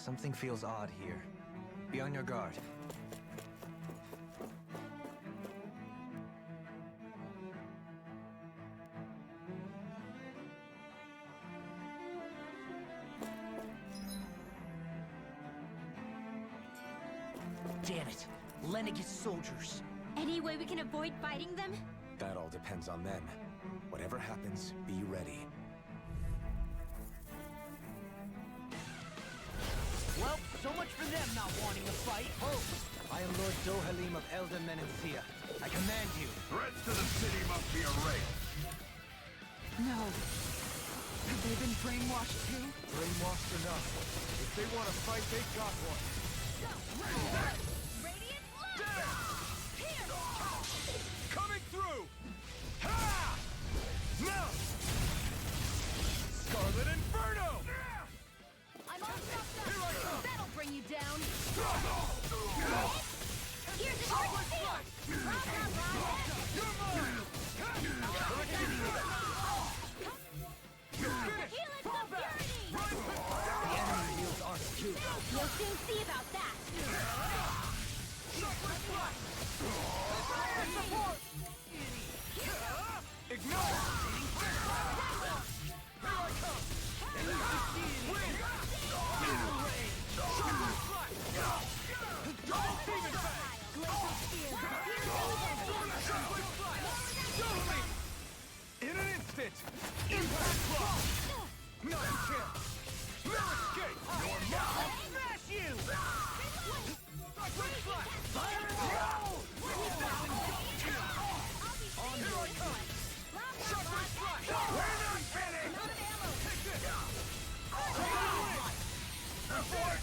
Something feels odd here. Be on your guard. Damn it! Lenegis soldiers! Any way we can avoid fighting them? That all depends on them. Whatever happens, be ready. Well, so much for them not wanting to fight. Oh! I am Lord Dohalim of Elda Menencia. I command you. Threats to the city must be erased. No. Have they been brainwashed too? Brainwashed enough. If they want to fight, they got one. Radiant blast! Here! Coming through! Ha! No! Scarlet Inferno! I'm all stopped up! Here I come! That'll bring you down! You're Here's a short shield! You're mine! Heal it to purity! The enemy yields our cute. You'll soon see about that! Ignore! In an instant! Impact block! Not a chance! No escape! You're mine! Smash you! Quick flash! On your come! Shockwave flash! We're not finished! Take this! Abort!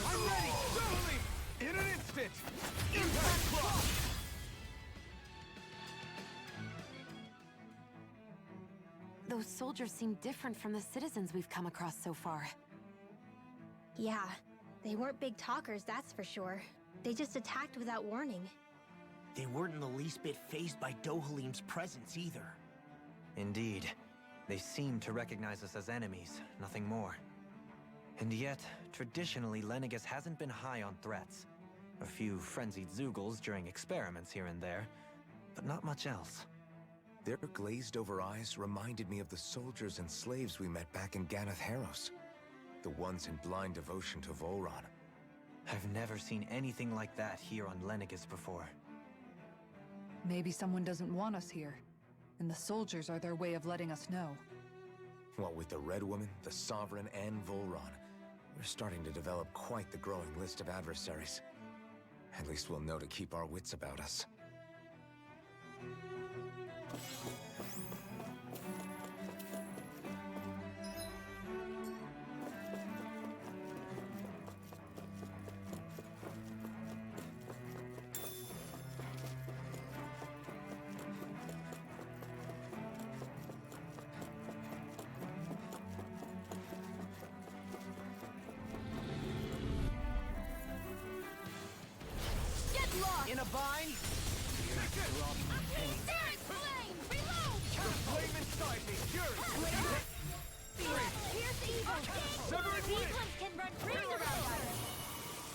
I'm ready! Totally! In an instant! Impact block! Those soldiers seem different from the citizens we've come across so far. Yeah, they weren't big talkers, that's for sure. They just attacked without warning. They weren't in the least bit fazed by Dohalim's presence either. Indeed. They seem to recognize us as enemies, nothing more. And yet, traditionally, Lenegis hasn't been high on threats. A few frenzied Zeugles during experiments here and there, but not much else. Their glazed-over eyes reminded me of the soldiers and slaves we met back in Ganath Haros. The ones in blind devotion to Volron. I've never seen anything like that here on Lenegis before. Maybe someone doesn't want us here, and the soldiers are their way of letting us know. What with the Red Woman, the Sovereign, and Volron, we're starting to develop quite the growing list of adversaries. At least we'll know to keep our wits about us. Get lost! In a bind? There is flame! Reload! Flame inside me! Fury! Here's evil! Sever it with! Demons can run rings around us!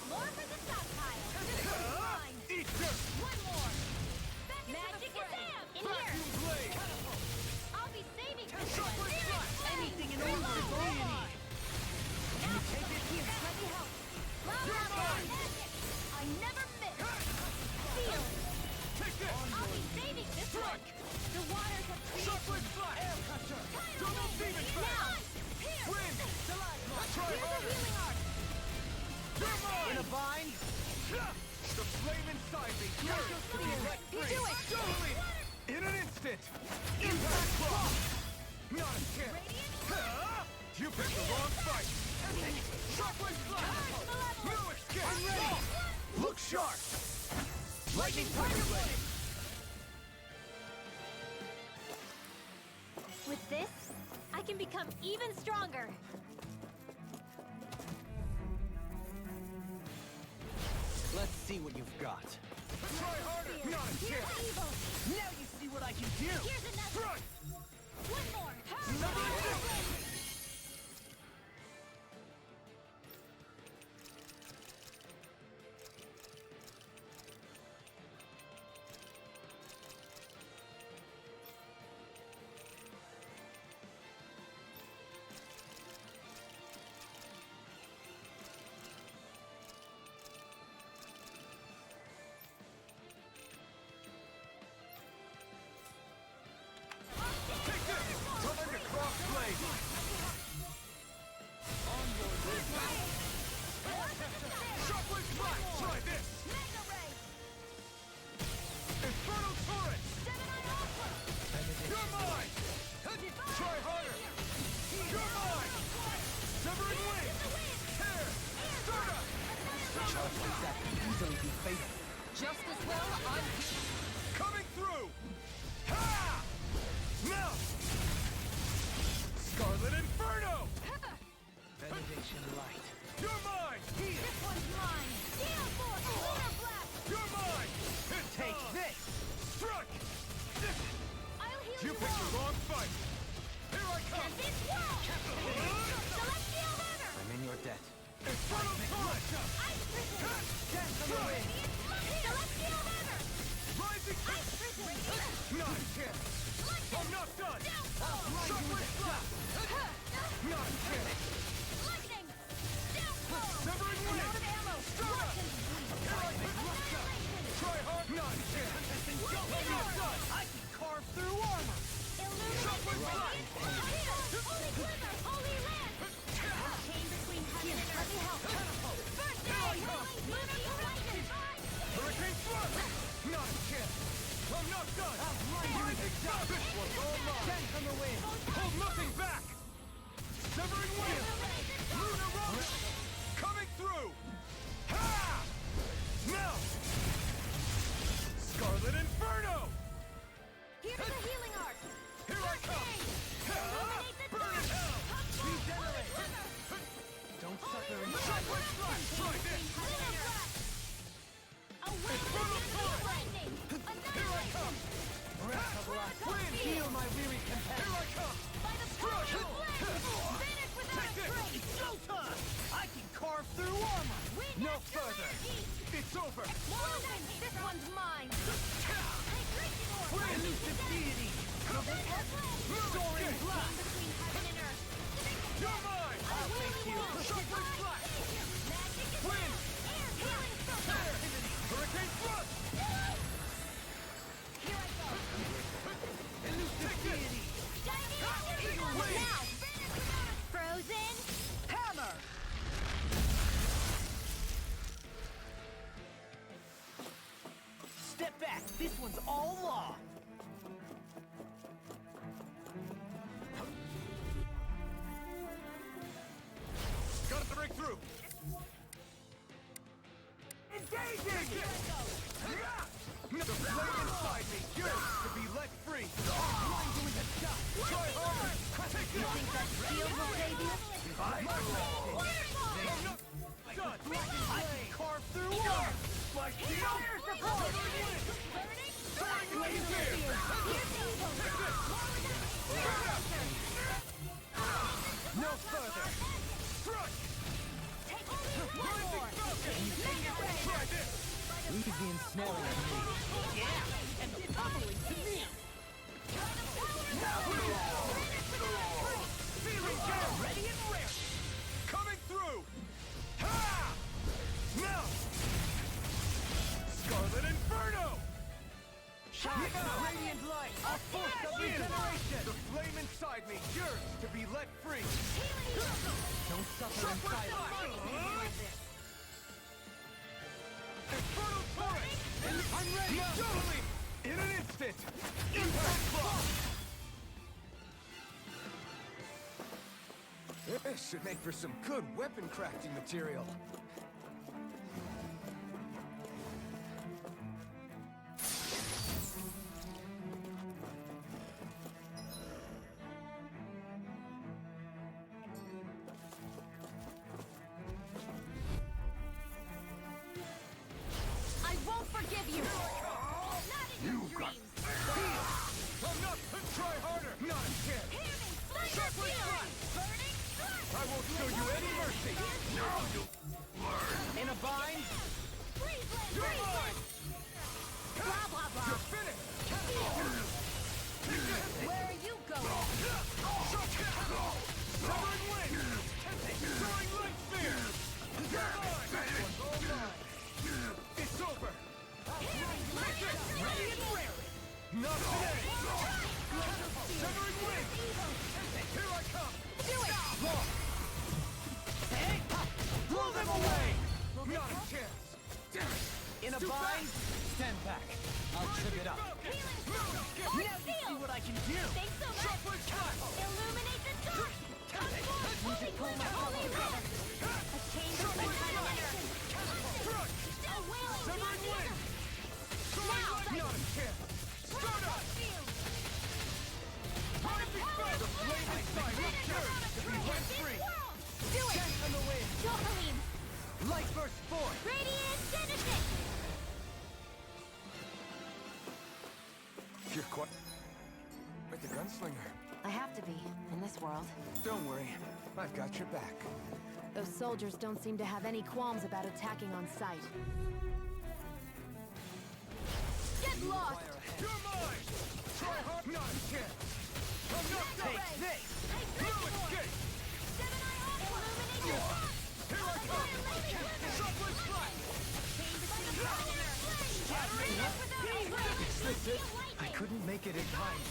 More for the stockpile! Mine! Eat dirt! One more! Magic is out! In here! Vacuum blade! I'll be saving you! Shockwave flash! Anything in order to go on! Can you take it here? Let me help! You're mine! Magic! I never miss! Feel it! Take this! I'll be saving this one! The waters have created... Shockwave flash! Air cutter! Double demon Now! flash! Here! Win! Try Here's a harder! healing art! You're mine! In a bind? The flame inside me! Fury! Let You free! do it! Totally! In an instant! Impact block! Not a chance! You picked the wrong fight! Shockwave flash! No escape! I'm ready! Look sharp! Lightning tiger blade! With this, I can become even stronger. Let's see what you've got. Try harder! Not a Here's chance! evil! Now you see what I can do! Here's another! Front! One more! Just as well, I'm here. Coming through! Ha! Now! Scarlet Inferno! Renovation light. You're mine! Here! This one's mine! Steel Force! Lunar Blast! You're mine! Take this! Strike! I'll heal You you picked the all! wrong fight! Here I come! Tempest Wall! Celestial Hammer! I'm in your debt. Infernal Torrent! Ice Prison! Dance on the wind! Celestial Hammer! Rising! Ice Prison! Not a chance! I'm not done! Shockwave Blast! Not a chance! Lightning! Downfall! Severing I'm Wind! out of ammo! Star! Here I come! Try hard! Not a chance! I'm not done! I can carve through armor! Illuminate the radiant! Holy Glimmer! Holy Land! Chain between heaven and earth! Help! First aid! Lunar Horizon! Hurricane Thrust! Not a chance! I'm not done! Rising Sun! This one's all mine! Dance on the wind! Hold nothing back! Severing Wind! Lunar Road! Coming through! Ha! Now! Scarlet Inferno! Here's the healing arc! Here I come! Illuminate the Burn in hell! Regenerate! Glimmer! Don't sucker in Shockwave Blast! Try this! Heaven and earth! A wind against lightning! Here I come! breath of life! Wind! Heal my weary Here companion! I come! By the power of flame! Finish without a Take this! trace! It's showtime! I can carve through armor! Wind No astral further! energy! It's over! Explosion! This one's mine! Elusive deity! Soaring Blast! Between heaven and earth! You're mine! I'll take you! Shockwave Blast! Magic is Wind! air! Healing circle! Hurricane Thrust! Here I go! Take this! Eagle Wait! Now! Frozen! Hammer! Step back! This one's all law! Gotta break through! Engaging! The flame inside me yearns to be let free! Try harder! Take You this! think that shield will save you? I'm not done! I can carve through armor! My shield! Burning! Soaring Laser! No further! Strike! One more! Try this! We begin smelling at me. Yeah! And the bubbling to me! Feeling down! Ready and rare! Coming through! Ha! Now! Scarlet Inferno! Shine! Radiant light! A force of regeneration! The flame inside me yearns to be let free! Don't suffer in silence! Infernal Torrent! I'm ready! Totally! In an instant! Impact Block! This should make for some good weapon crafting material. I won't forgive you! Not in your dreams! I'm not... Try harder! Not a chance! Hear me! Flash your Shockwave shield! Blast! Burning thrust! I won't show you any mercy! In a bind? Freeze land! You're Freeze mine! land! Blah, blah, blah! You're finished! Where are you going? Severing Wind! Soaring Light Spear! You're mine! This one's all mine! It's over! Ready and rare! Not today! Severing Wind! Here I come! Do it! Lost! Hey! Blow them away! Not a chance! In a bind? Stand back. I'll trip it up. Healing Now Force Now you see what I can do! Thanks so much! Shockwave Blast! Illuminate the dark! Unforce holy glimmer, holy land! A chain between heaven and earth! A wailing Severing Wind! forth! Radiant Genesis! You're quite... like the gunslinger. I have to be, in this world. Don't worry, I've got your back. Those soldiers don't seem to have any qualms about attacking on sight. Get lost! You're mine! Try hard! Not again! I'm not done! Take this! No escape! Seven-Eye Aqua! Illuminate your path! Here I come! Shockwave Flash! Is this it? I couldn't make it in time.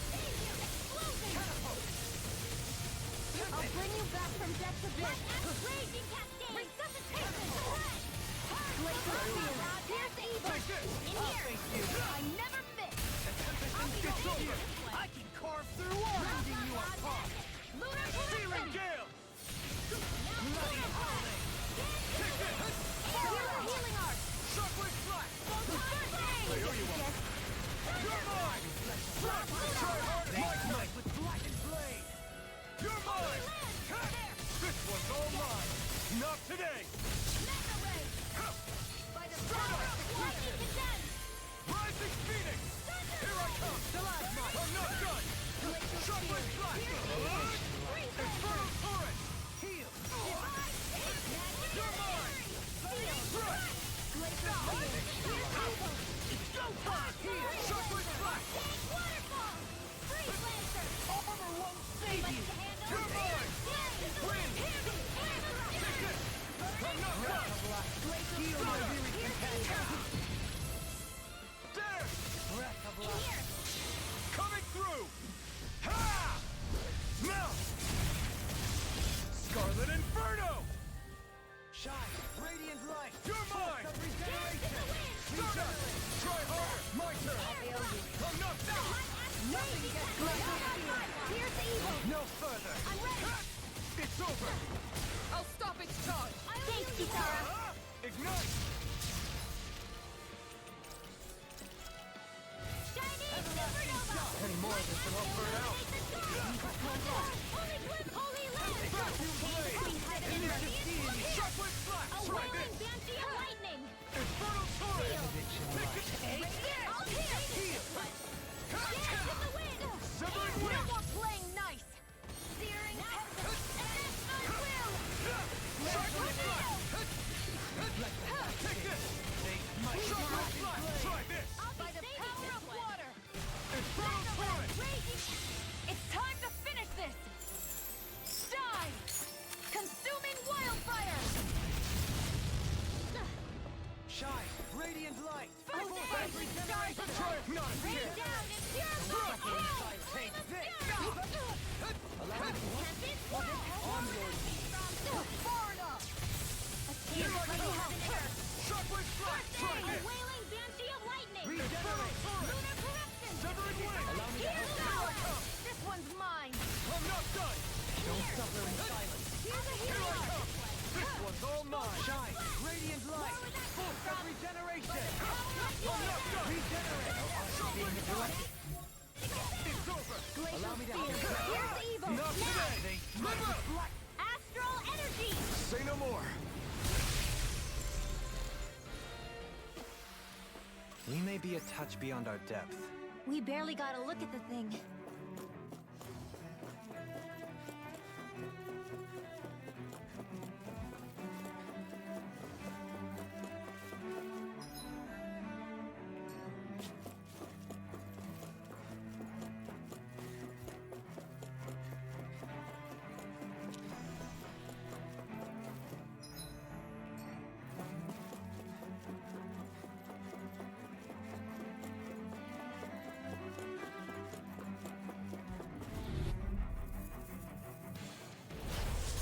I'll bring you back from death to bliss. Raging Cascade! Resuscitation! Glacial Field! Pierce Evil! In here! I never miss! It's over! I can carve through all rending you apart! Lunar Searing Corruption! Gale! Bloody Holiday! Take this! Healing Art! Shockwave Flash! First Aid! I owe you one. You're mine! Try hard! Might with blackened blade! You're mine! This one's all mine! Not today! Mega Ray! By the power of lightning condensed! Rising Phoenix! Here I come! I'm not done! Shockwave Flash! Infernal Torrent! Heal! You're mine! Thrust! Glacial Field! Pierce Evil! It's go time! Shockwave Flash! Waterfall! Freeze Lancer! Armor won't save you! Handle! You're mine! Win! Take this! I'm not done! Glacial Field! Pierce Evil! There! In here! Coming through! Ha! Now! Scarlet Inferno! Shine! Radiant light! You're mine! Dance in the wind! Stardust! Try harder! My turn! I'm not done! Nothing gets Glacial Field! Pierce Evil! No further! I'm ready! It's over! I'll stop its charge! Thanks, Kitara! Ah! Ignite! Shining Supernova! Any more of this and I'll burn out! Holy Cliff, Holy Land! Vacuum blade! Between heaven and earth! Shockwave Flash! A Try wailing this! Banshee of lightning! Infernal Torrent! Take it! I'll heal! Dance in the wind! Severing No Wind! more playing nice! Searing Tempest! Advance my will! Shockwave Flash! Take this! Shockwave Flash! Try this! By the power of water! Infernal Torrent! It's time to finish this! Die! Consuming wildfire! Shine! Radiant light! First aid! Regeneration! Try not Rain again! down and purify! Take this! Tempest! Far enough! A tear from heaven and earth! Shockwave Flash! Try A this! wailing Banshee of lightning! Infernal Torrent! Lunar corruption! Severing Wind! Here's power! This one's mine! I'm not done! Don't suffer in silence! Here's a Here hero! I come! This one's all mine! Shine! Radiant light! Where would that Force come of from? regeneration! Power of water! Regenerate! Shockwave Flash! It's over! Glacial me to Field! Here's evil! Not Now! today! Live up! Astral energy! Say no more! We may be a touch beyond our depth. We barely got a look at the thing.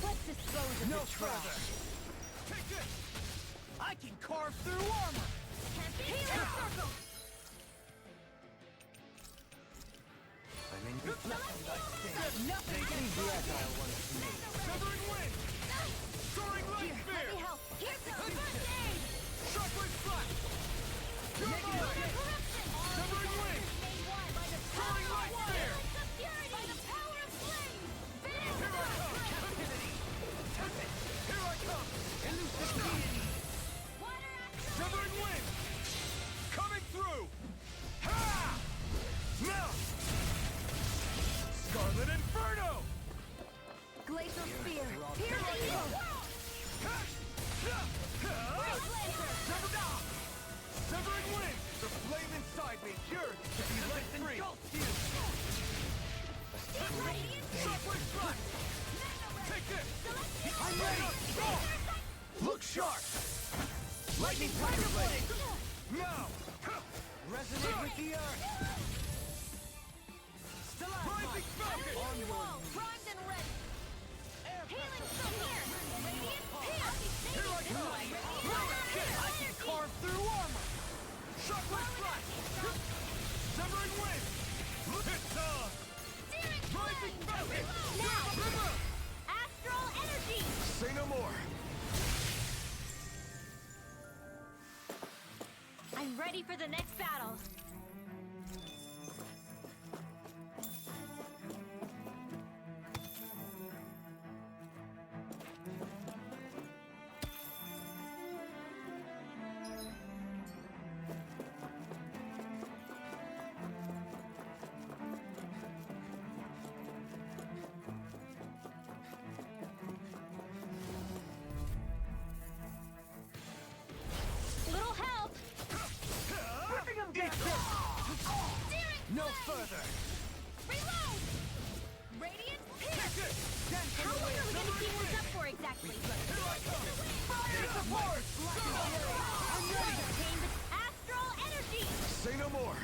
Let's dispose of No the trash. further! Take this! I can carve through armor! Healing circle! I'm in. Nothing can be agile once made. Severing Wind! Soaring Light Let Spear! me help. Here's the first aid! Shockwave Flash! You're mine! Corruption! Severing Wind! Made one by the Soaring power of Light water! Spear! By the power of flame! Finish Here I come! Captivity! Tempest! Here I come! Elusive deity! One inside me! Yours to be let free! Shockwave strike! Take this! I'm ready! Go! Look sharp! Lightning Tiger Blade! Now! Resonate with the earth! Rising Falcon! Primed and ready. Healing from here. Radiant pierce. Here I come! I can carve through armor! Shockwave strike! Severing wind! It's on! Rising Falcon! Now! Astral energy. Say no more! I'm ready for the next battle. Little help. No further! Reload. Radiant pierce. Dance How long are we gonna keep this up for exactly? Fire support! I'm ready. Astral energy. Say no more!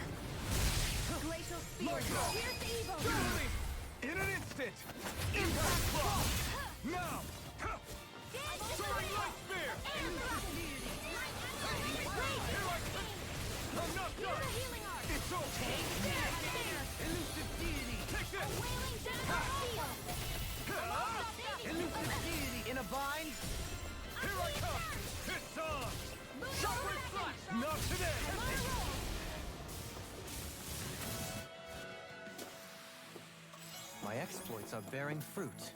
Glacial spear. Pierce evil. In an instant! Impact Claw! Now! Soaring Light Spear! Here I come! I'm not done! Healing art. It's over! Elusive deity! Take this! Wailing down Elusive deity in a bind! Here I come! It's on! Shockwave Slash! Not today! My exploits are bearing fruit.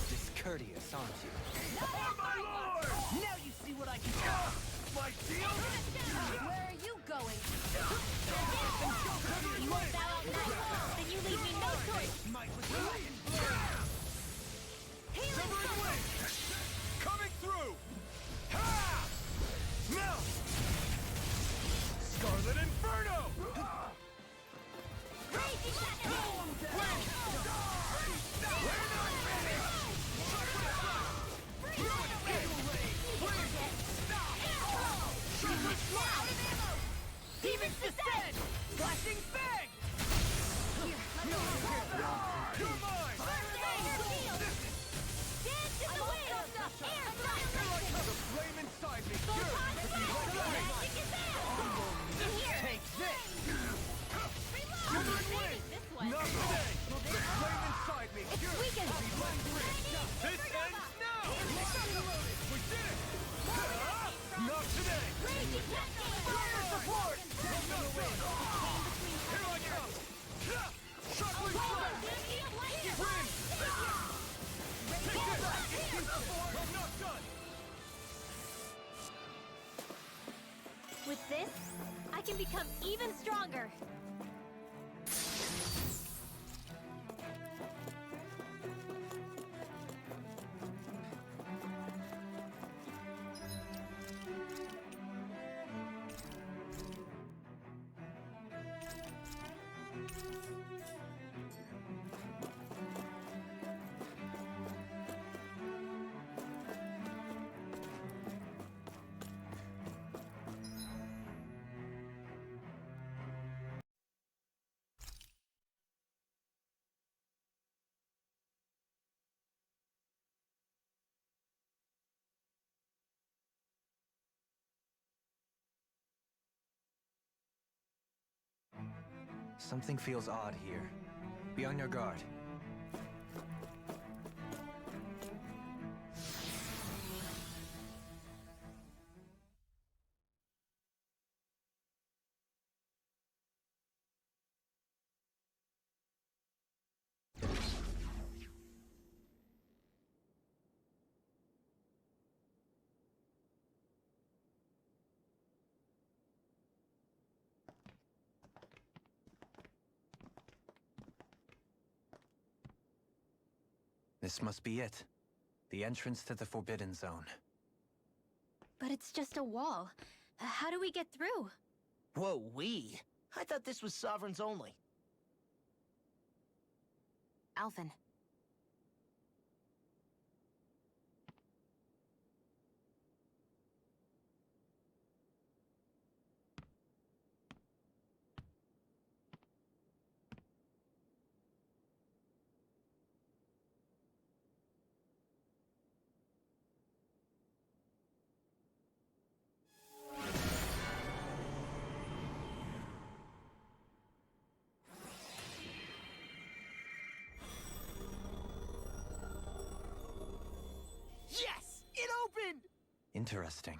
Discourteous, aren't you? Oh my lord! Now you see what I can do! My shield! Where are you going? You won't bow out now. Then you leave me no choice. Might with the lion! Severing Wind! Coming through! Ha! Now! Scarlet Inferno! Raging Shadow. We're not finished! Demons descend! Flashing fang! You're mine! Dance in the wind! Air The flame inside me! Take this! Severing Wind! Not today! The flame inside me! It's weakened! This ends now! We did it! Not today! Fire support! Here I come! Shockwave Slash! Wind! Take this! I'm not done! With this, I can become even stronger. Something feels odd here. Be on your guard. This must be it. The entrance to the Forbidden Zone. But it's just a wall. How do we get through? Whoa, we? I thought this was Sovereigns only. Alphen. Yes! It opened! Interesting.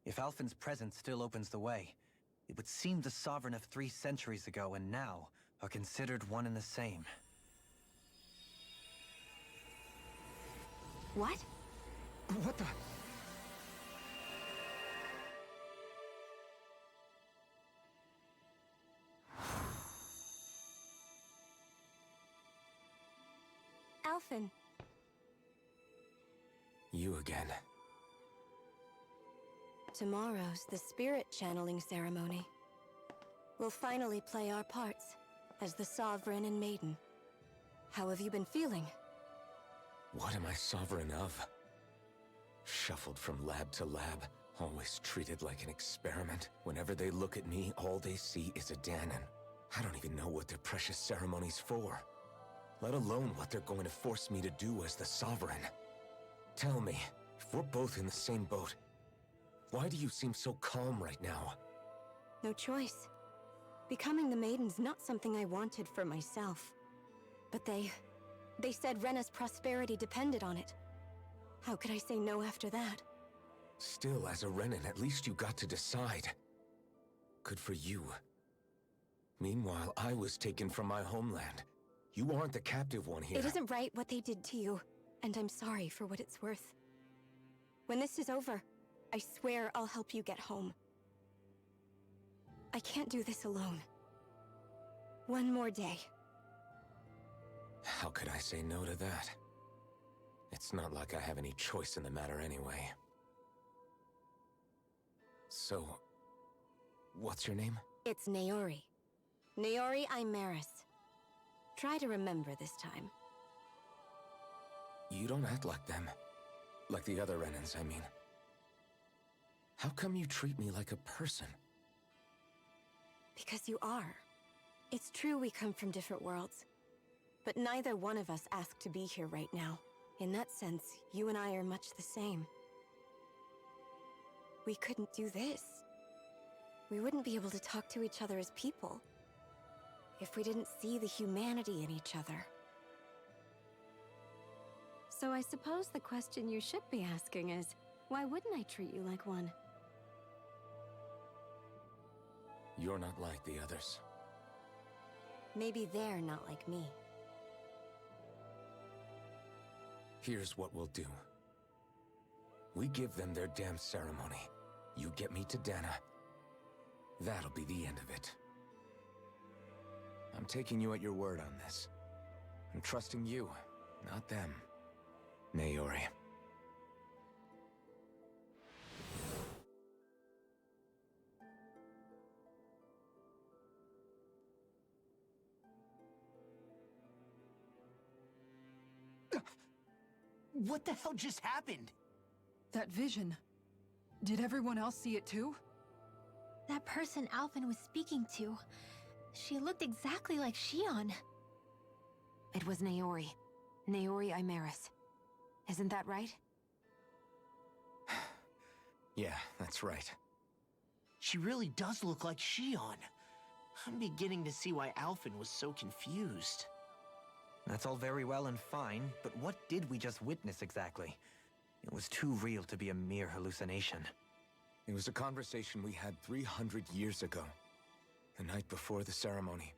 If Alphen's presence still opens the way, it would seem the Sovereign of 3 centuries ago and now are considered one and the same. What? What the? Alphen. You again. Tomorrow's the spirit channeling ceremony. We'll finally play our parts as the Sovereign and Maiden. How have you been feeling? What am I sovereign of? Shuffled from lab to lab, always treated like an experiment. Whenever they look at me, all they see is a Danon. I don't even know what their precious ceremony's for, let alone what they're going to force me to do as the Sovereign. Tell me, if we're both in the same boat, why do you seem so calm right now? No choice. Becoming the Maiden's not something I wanted for myself. But they said Rena's prosperity depended on it. How could I say no after that? Still, as a Renan, at least you got to decide. Good for you. Meanwhile, I was taken from my homeland. You aren't the captive one here. It isn't right what they did to you, and I'm sorry for what it's worth. When this is over, I swear I'll help you get home. I can't do this alone. One more day. How could I say no to that? It's not like I have any choice in the matter anyway. So, what's your name? It's Naori. Naori Imaris. Try to remember this time. You don't act like them. Like the other Renans, I mean. How come you treat me like a person? Because you are. It's true we come from different worlds. But neither one of us asked to be here right now. In that sense, you and I are much the same. We couldn't do this. We wouldn't be able to talk to each other as people if we didn't see the humanity in each other. So I suppose the question you should be asking is, why wouldn't I treat you like one? You're not like the others. Maybe they're not like me. Here's what we'll do. We give them their damn ceremony. You get me to Dana. That'll be the end of it. I'm taking you at your word on this. I'm trusting you, not them. Naori. What the hell just happened? That vision. Did everyone else see it too? That person Alphen was speaking to, she looked exactly like Shion. It was Naori. Naori Imaris. Isn't that right? Yeah, that's right. She really does look like Shion. I'm beginning to see why Alphen was so confused. That's all very well and fine, but what did we just witness exactly? It was too real to be a mere hallucination. It was a conversation we had 300 years ago. The night before the ceremony.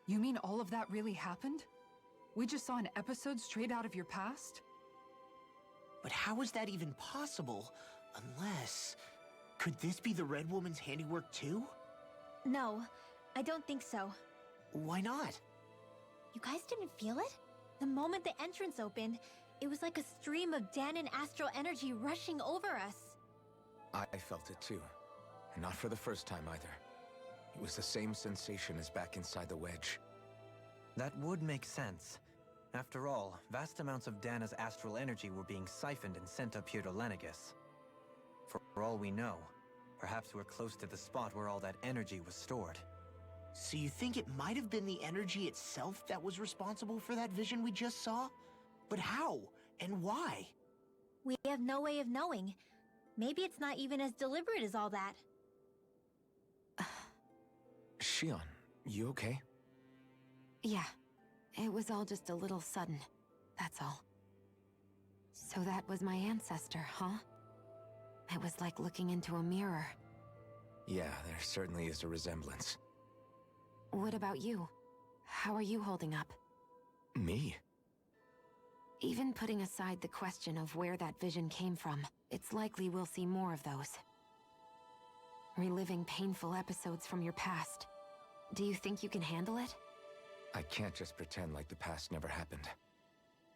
You mean all of that really happened? We just saw an episode straight out of your past? But how is that even possible? Unless... Could this be the Red Woman's handiwork too? No, I don't think so. Why not? You guys didn't feel it? The moment the entrance opened, It was like a stream of Danon astral energy rushing over us. I felt it too. And not for the first time either. It was the same sensation as back inside the wedge. That would make sense. After all, vast amounts of Dana's astral energy were being siphoned and sent up here to Lenegus. For all we know, perhaps we're close to the spot where all that energy was stored. So you think it might have been the energy itself that was responsible for that vision we just saw? But how? And why? We have no way of knowing. Maybe it's not even as deliberate as all that. Shion, you okay? Yeah, it was all just a little sudden. That's all. So that was my ancestor, huh? It was like looking into a mirror. Yeah, there certainly is a resemblance. What about you? How are you holding up? Me? Even putting aside the question of where that vision came from, it's likely we'll see more of those. Reliving painful episodes from your past. Do you think you can handle it? I can't just pretend like the past never happened.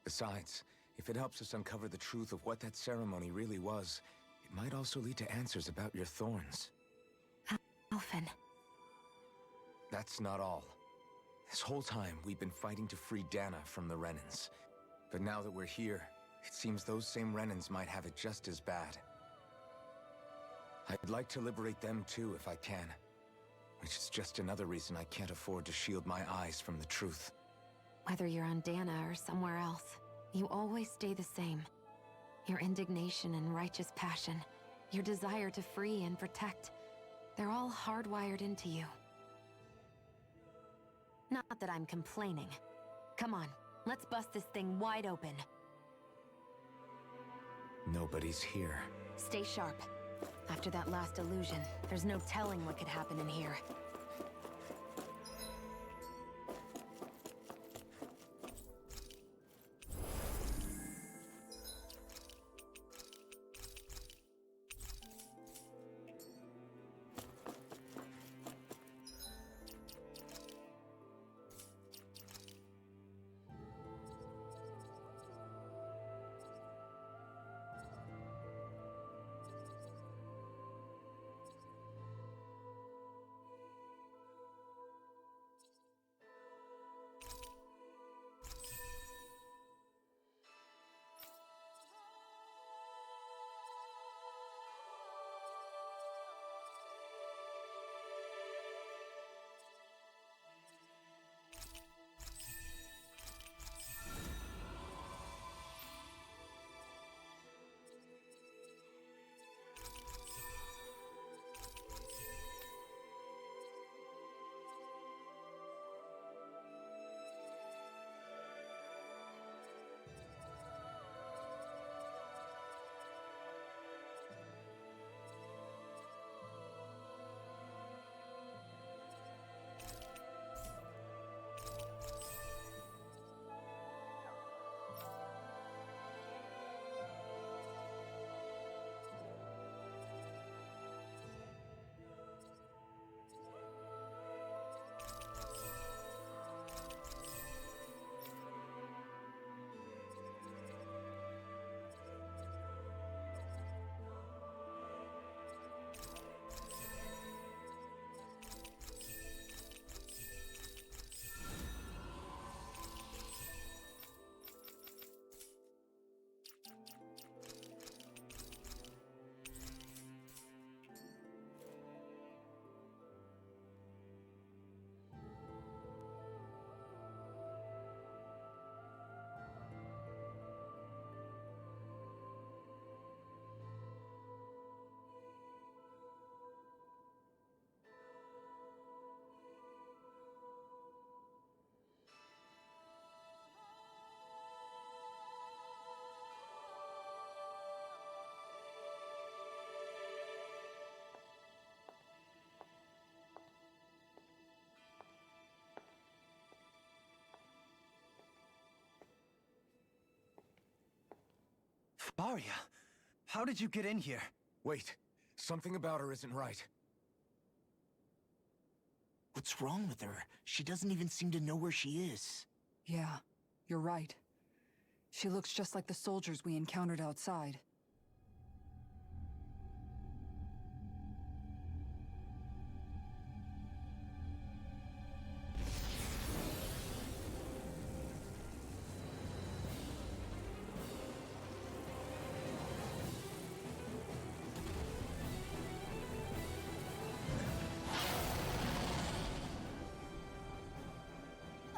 Besides, if it helps us uncover the truth of what that ceremony really was, it might also lead to answers about your thorns. Alphen. That's not all. This whole time, we've been fighting to free Dana from the Renans. But now that we're here, it seems those same Renans might have it just as bad. I'd like to liberate them too if I can. Which is just another reason I can't afford to shield my eyes from the truth. Whether you're on Dana or somewhere else, you always stay the same. Your indignation and righteous passion, your desire to free and protect, they're all hardwired into you. Not that I'm complaining. Come on, let's bust this thing wide open. Nobody's here. Stay sharp. After that last illusion, there's no telling what could happen in here. Varia, how did you get in here? Wait, something about her isn't right. What's wrong with her? She doesn't even seem to know where she is. Yeah, you're right. She looks just like the soldiers we encountered outside.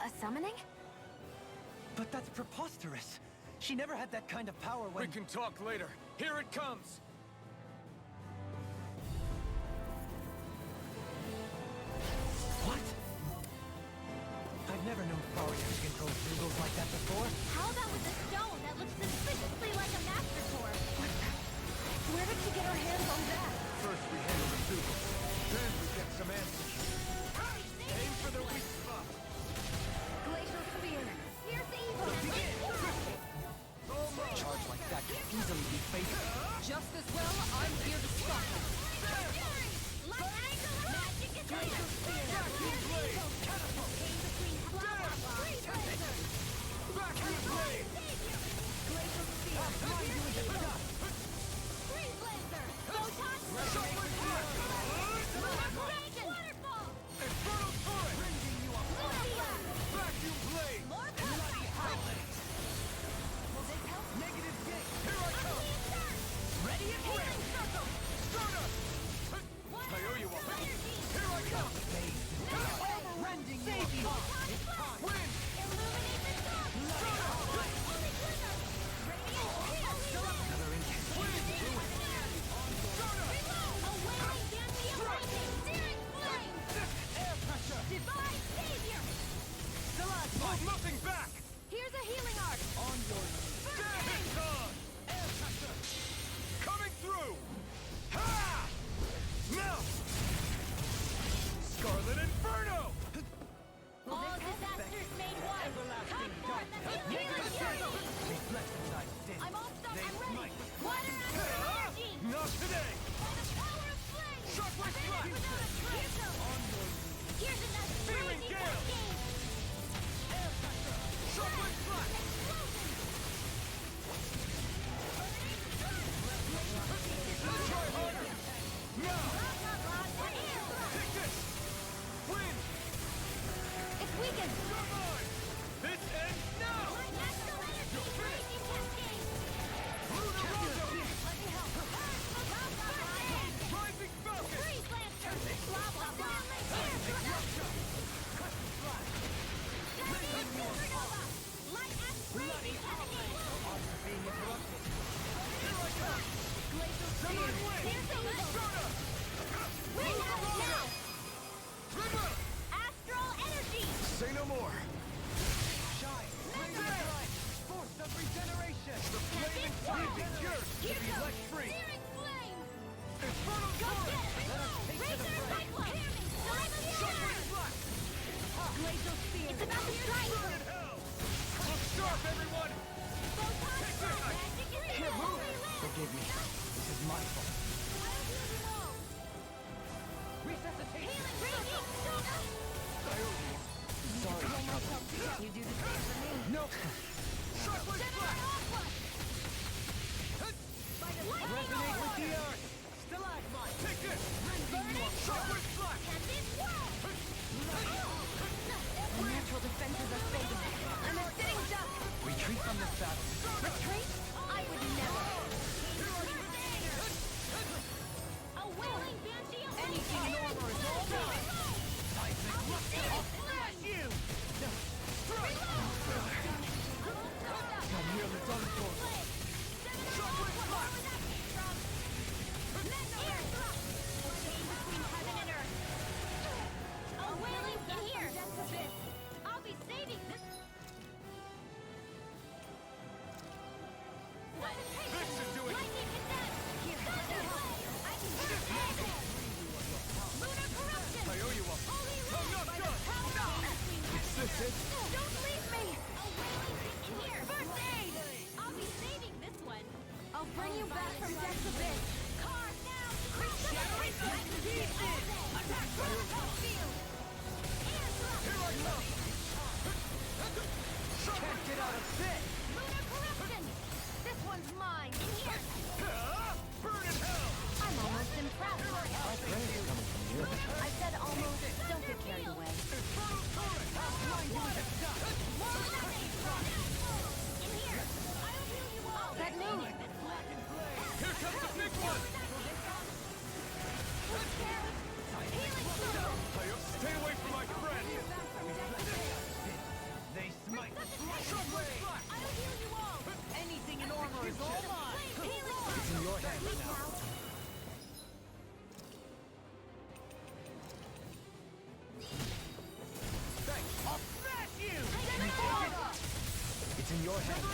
A summoning? But that's preposterous. She never had that kind of power when... We can talk later. Here it comes! What? I've never known Faria to control Zugals like that before. How about with a stone that looks suspiciously like a master core? Where did she get her hands on that? First we handle the Zugals. Then we get some answers. Aim for the weak spot. Glacial Spear. Here's the evil. Charge like that could easily be fatal. Just as well, I'm here to stop her. Magic is Glacial Spear. Vacuum blade! Catapult. Came between Vacuum blade! Glacial Spear. Freeze Laser. Photon. Shuffling flash! Waterfall. Infernal turret! Vacuum blade! More power. Negative gate! Here I come! Ready and healing circle. Stunner! I owe you one. Here I come! Rending you apart. Win! Illuminate the dark. Holy glimmer. Another incantation. A wailing Dancy of lightning. Searing flame. Air pressure! Divine savior. Hold nothing back! Here's a healing arc. On your Hit on! Air pressure! Coming through! Ha! Now! Scarlet Inferno! All disasters made one. Come forth and healing circle. Reflections I did. I'm all stuck. I'm ready. Water and energy. Not today! By the power of flame. Shockwave Finish flash! without a trace. Here's another Feeling crazy gale. cascade. Air pressure! Shockwave flash! Try harder! Now! Take this! Win! It's weakened. You're mine! This ends now! Astral energy. Raging cascade. Lunar Rondo! Let me help. Rising Falcon! Freeze Lancer. Lava bomb. Supernova. Light ash raging cascade. Being interrupted. Here I come! Glacial Southern Spear. Wind! Here's the evil. Stunner! Bring Lunar out Rondo! now. Trigger! Astral energy. Say no more! Shine. Membrane. Force of regeneration. The flaming flame is yours to Here be goes. let free! Searing flame. Infernal Go Torrent! get it. Razor Cyclone. Shockwave flash! Glacial Spear. It's about to strike. Burn in hell! Look sharp, everyone! Photon Take Sword. this! Magic is in Can't the move. holy land. Forgive me. This is my fault. I'll do it all. Resuscitation. Healing raging. Sorry. You do the same for me. No. Shockwave flash! Resonate with the earth. Stalagmite. Take this! Shockwave flash! Can this world? The natural defenses are fading, and they're sitting duck. Retreat from this battle. Retreat? I would never. A wailing banshee of Anything normal is all mine. I'll flash you! I'm nearly done for. Shockwave flash! A wailing in here! I'll be saving this! This should do it! Lightning condensed! Thunderblade! I can burn it! Lunar corruption! I owe you one! Holy I'm not By done! the power of Is this it? Don't leave me! A wailing in here! First aid! I'll be saving this one! I'll bring you back from death's abyss! Cars now! Shattering pieces! Attack protocol field! Airdrop! Here I come! Can't get out of bed. Lunar corruption! one's mine! In here! Burn in hell! I'm almost impressed. I said almost. Don't get carried away. Infernal turret! More of that came from. In here! I'll heal you all! That move! Here comes the big one! Healing circle! Stay away from my friend! They smite. Shockwave! I'll heal you all! Anything in armor is all mine! Healing circle! In your hands now. I'll smash you! It's in your hands.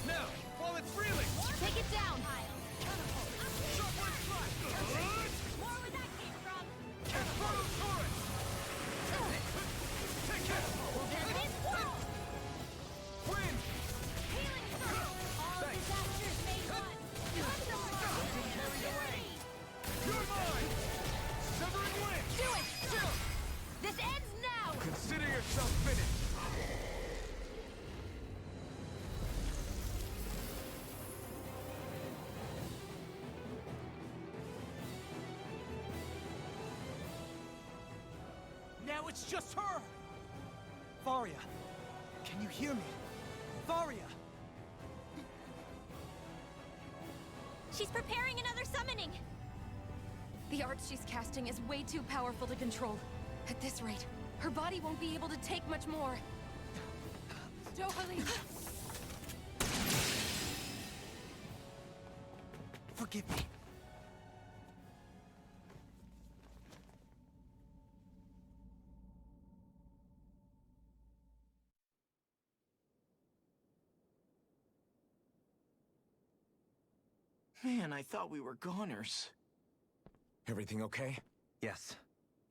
Now, while it's reeling! Take it down! Shockwave slash! More where that came from! Infernal turret! Take it! There it is! Wind! Healing circle! All disasters made one! You're mine! Severing wind! Do it! This ends now! Consider yourself finished! Now it's just her! Faria, can you hear me? Faria! She's preparing another summoning! The art she's casting is way too powerful to control. At this rate, her body won't be able to take much more. Dohalim! Forgive me. Man, I thought we were goners. Everything okay? Yes.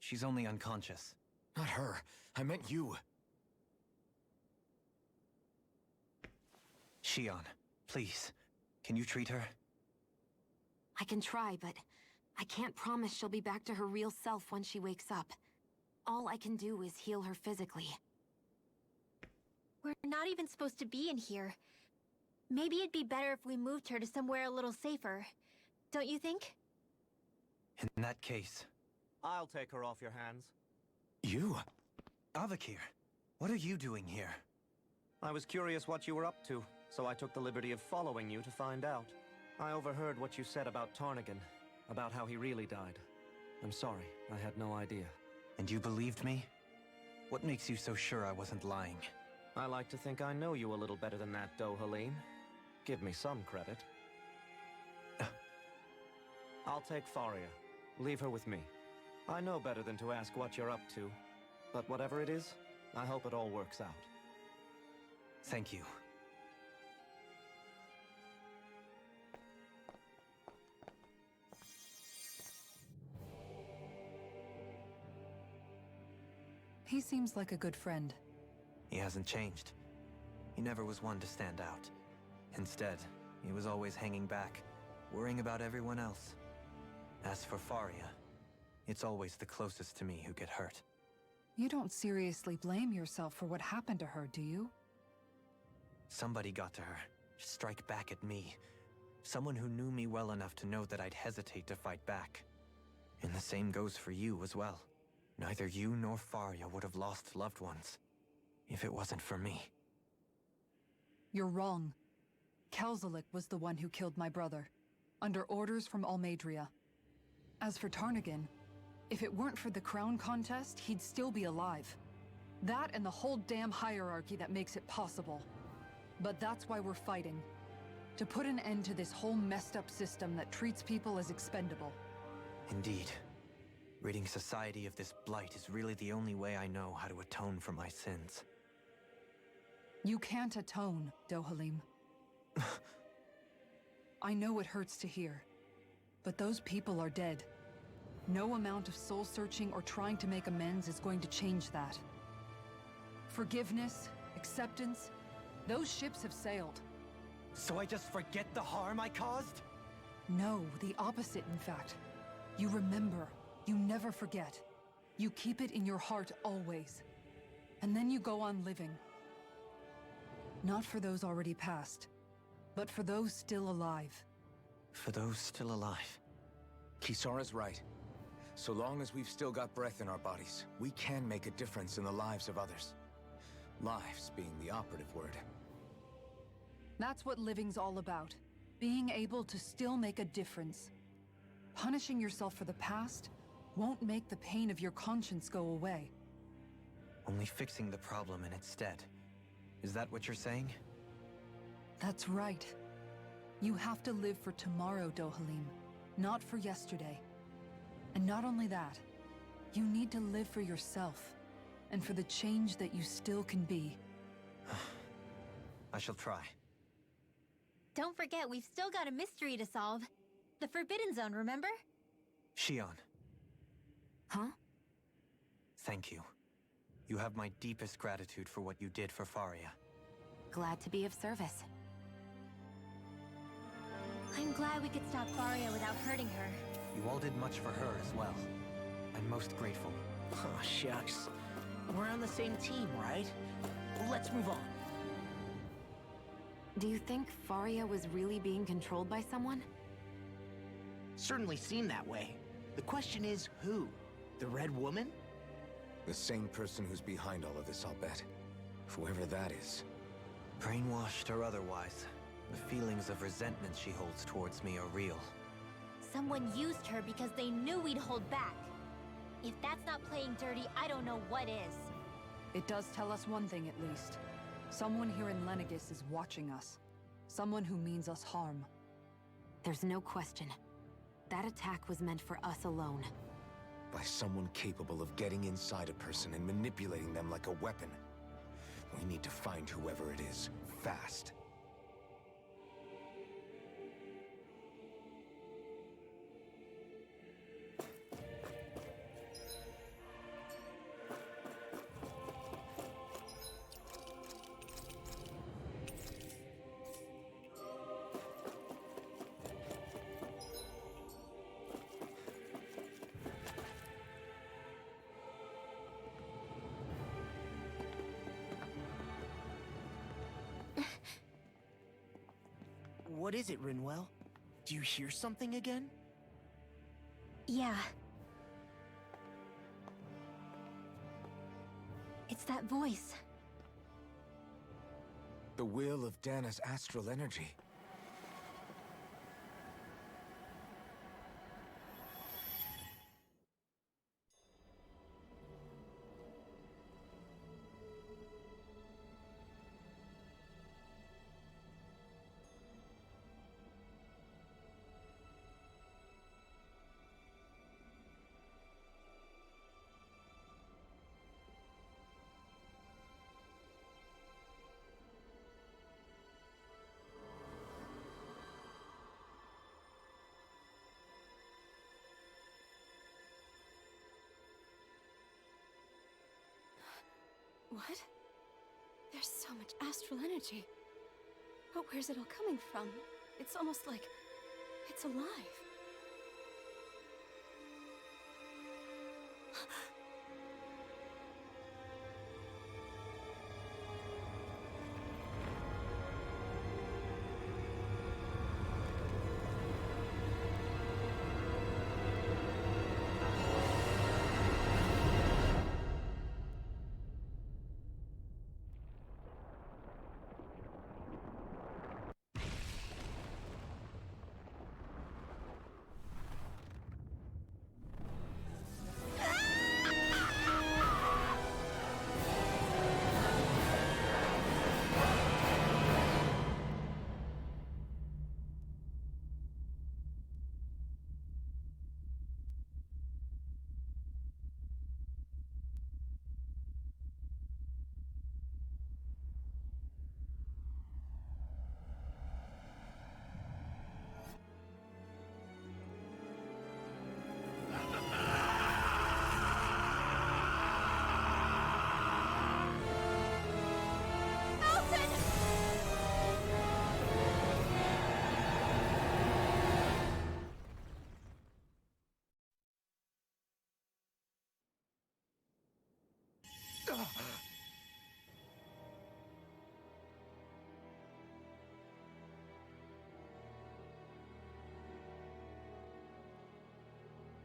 She's only unconscious. Not her. I meant you. Shion, please. Can you treat her? I can try, but I can't promise she'll be back to her real self when she wakes up. All I can do is heal her physically. We're not even supposed to be in here. Maybe it'd be better if we moved her to somewhere a little safer. Don't you think? In that case, I'll take her off your hands. You? Avakir, what are you doing here? I was curious what you were up to, so I took the liberty of following you to find out. I overheard what you said about Tarnigan, about how he really died. I'm sorry, I had no idea. And you believed me? What makes you so sure I wasn't lying? I like to think I know you a little better than that, Dohalim. Give me some credit. I'll take Faria. Leave her with me. I know better than to ask what you're up to. But whatever it is, I hope it all works out. Thank you. He seems like a good friend. He hasn't changed. He never was one to stand out. Instead, he was always hanging back, worrying about everyone else. As for Faria, it's always the closest to me who get hurt. You don't seriously blame yourself for what happened to her, do you? Somebody got to her, strike back at me. Someone who knew me well enough to know that I'd hesitate to fight back. And the same goes for you as well. Neither you nor Faria would have lost loved ones if it wasn't for me. You're wrong. Kelzelik was the one who killed my brother, under orders from Almadria. As for Tarnigan, if it weren't for the crown contest, he'd still be alive. That and the whole damn hierarchy that makes it possible. But that's why we're fighting. To put an end to this whole messed up system that treats people as expendable. Indeed. Ridding society of this blight is really the only way I know how to atone for my sins. You can't atone, Dohalim. I know it hurts to hear, but those people are dead. No amount of soul-searching or trying to make amends is going to change that. Forgiveness, acceptance, those ships have sailed. So I just forget the harm I caused? No, the opposite, in fact. You remember. You never forget. You keep it in your heart always. And then you go on living. Not for those already passed, but for those still alive. For those still alive. Kisara's right. So long as we've still got breath in our bodies, we can make a difference in the lives of others. Lives being the operative word. That's what living's all about. Being able to still make a difference. Punishing yourself for the past won't make the pain of your conscience go away. Only fixing the problem in its stead. Is that what you're saying? That's right. You have to live for tomorrow, Dohalim, not for yesterday. And not only that, you need to live for yourself, and for the change that you still can be. I shall try. Don't forget, we've still got a mystery to solve. The Forbidden Zone, remember? Shion, Huh? thank you. You have my deepest gratitude for what you did for Faria. Glad to be of service. I'm glad we could stop Faria without hurting her. You all did much for her as well. I'm most grateful. Oh, shucks. We're on the same team, right? Let's move on. Do you think Faria was really being controlled by someone? Certainly seemed that way. The question is, who? The Red Woman? The same person who's behind all of this, I'll bet. Whoever that is. Brainwashed or otherwise, the feelings of resentment she holds towards me are real. Someone used her because they knew we'd hold back. If that's not playing dirty, I don't know what is. It does tell us one thing at least. Someone here in Lenegis is watching us. Someone who means us harm. There's no question. That attack was meant for us alone. By someone capable of getting inside a person and manipulating them like a weapon. We need to find whoever it is, fast. What is it, Rinwell? Do you hear something again? Yeah. It's that voice. The will of Dana's astral energy. What? There's so much astral energy. But where's it all coming from? It's almost like it's alive.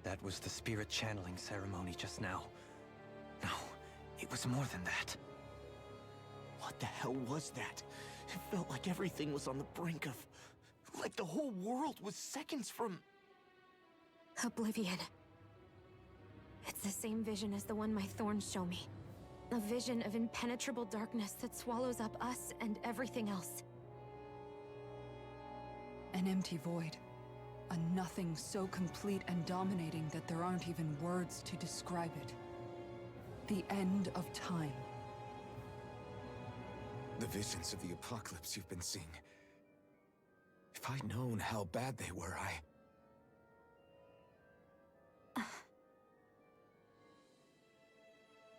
That was the spirit channeling ceremony just now. No, it was more than that. What the hell was that? It felt like everything was on the brink of... like the whole world was seconds from... Oblivion. It's the same vision as the one my thorns show me. A vision of impenetrable darkness that swallows up us and everything else. An empty void. A nothing so complete and dominating that there aren't even words to describe it. The end of time. The visions of the apocalypse you've been seeing. If I'd known how bad they were,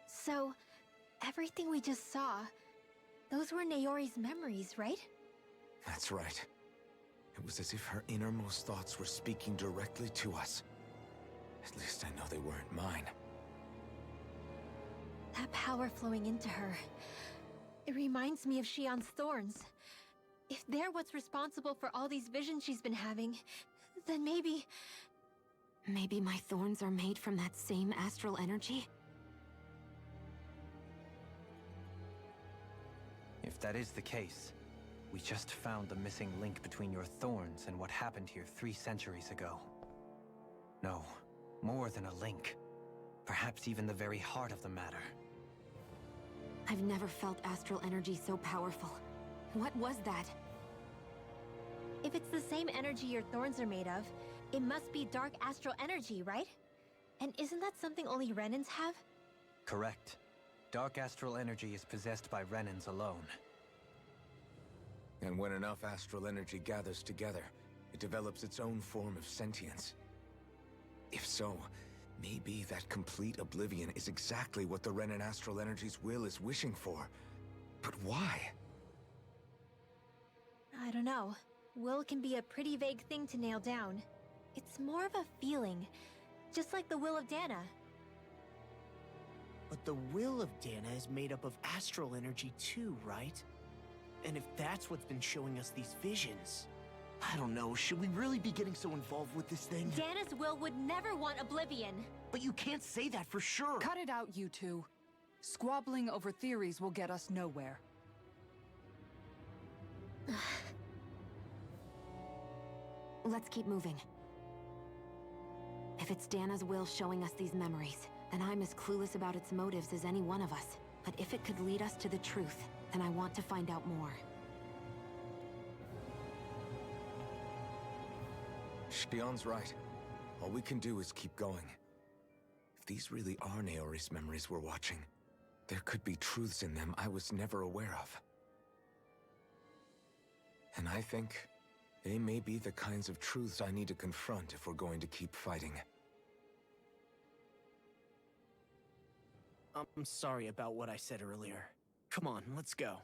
So, everything we just saw, those were Naori's memories, right? That's right. It was as if her innermost thoughts were speaking directly to us. At least I know they weren't mine. That power flowing into her, it reminds me of Shion's thorns. If they're what's responsible for all these visions she's been having, then maybe... Maybe my thorns are made from that same astral energy? If that is the case, we just found the missing link between your thorns and what happened here 3 centuries ago. No, more than a link. Perhaps even the very heart of the matter. I've never felt astral energy so powerful. What was that? If it's the same energy your thorns are made of, it must be dark astral energy, right? And isn't that something only Renans have? Correct. Dark astral energy is possessed by Renans alone. And when enough astral energy gathers together, it develops its own form of sentience. If so, maybe that complete oblivion is exactly what the Renan astral energy's will is wishing for. But why? I don't know. Will can be a pretty vague thing to nail down. It's more of a feeling, just like the will of Dana. But the will of Dana is made up of astral energy too, right? And if that's what's been showing us these visions... I don't know, should we really be getting so involved with this thing? Dana's will would never want oblivion. But you can't say that for sure! Cut it out, you two. Squabbling over theories will get us nowhere. Let's keep moving. If it's Dana's will showing us these memories, then I'm as clueless about its motives as any one of us. But if it could lead us to the truth, then I want to find out more. Shion's right. All we can do is keep going. If these really are Naori's memories we're watching, there could be truths in them I was never aware of. And I think they may be the kinds of truths I need to confront if we're going to keep fighting. I'm sorry about what I said earlier. Come on, let's go.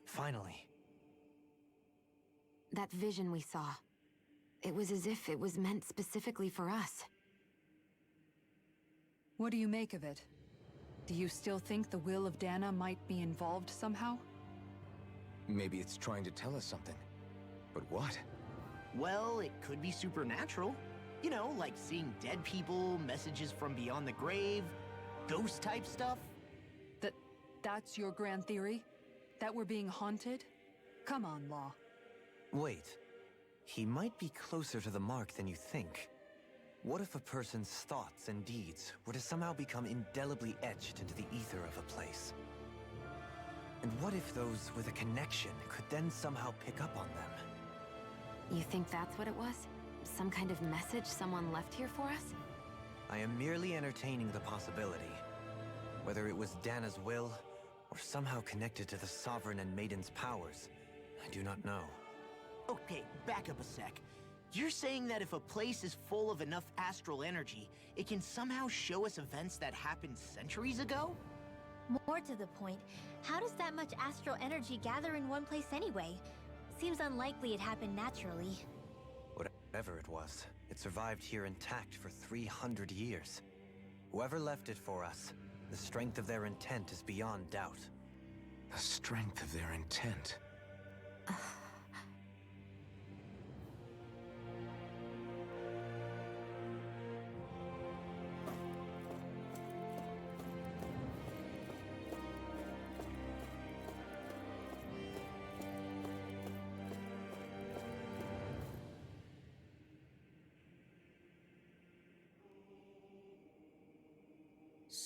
Finally. That vision we saw. It was as if it was meant specifically for us. What do you make of it? Do you still think the will of Dana might be involved somehow? Maybe it's trying to tell us something. But what? Well, it could be supernatural. You know, like seeing dead people, messages from beyond the grave, ghost-type stuff. That's your grand theory? That we're being haunted? Come on, Law. Wait. He might be closer to the mark than you think. What if a person's thoughts and deeds were to somehow become indelibly etched into the ether of a place? And what if those with a connection could then somehow pick up on them? You think that's what it was? Some kind of message someone left here for us? I am merely entertaining the possibility. Whether it was Dana's will, or somehow connected to the Sovereign and Maiden's powers, I do not know. Okay, back up a sec. You're saying that if a place is full of enough astral energy, it can somehow show us events that happened centuries ago? More to the point, how does that much astral energy gather in one place anyway? Seems unlikely it happened naturally. Whatever it was, it survived here intact for 300 years. Whoever left it for us, the strength of their intent is beyond doubt. The strength of their intent.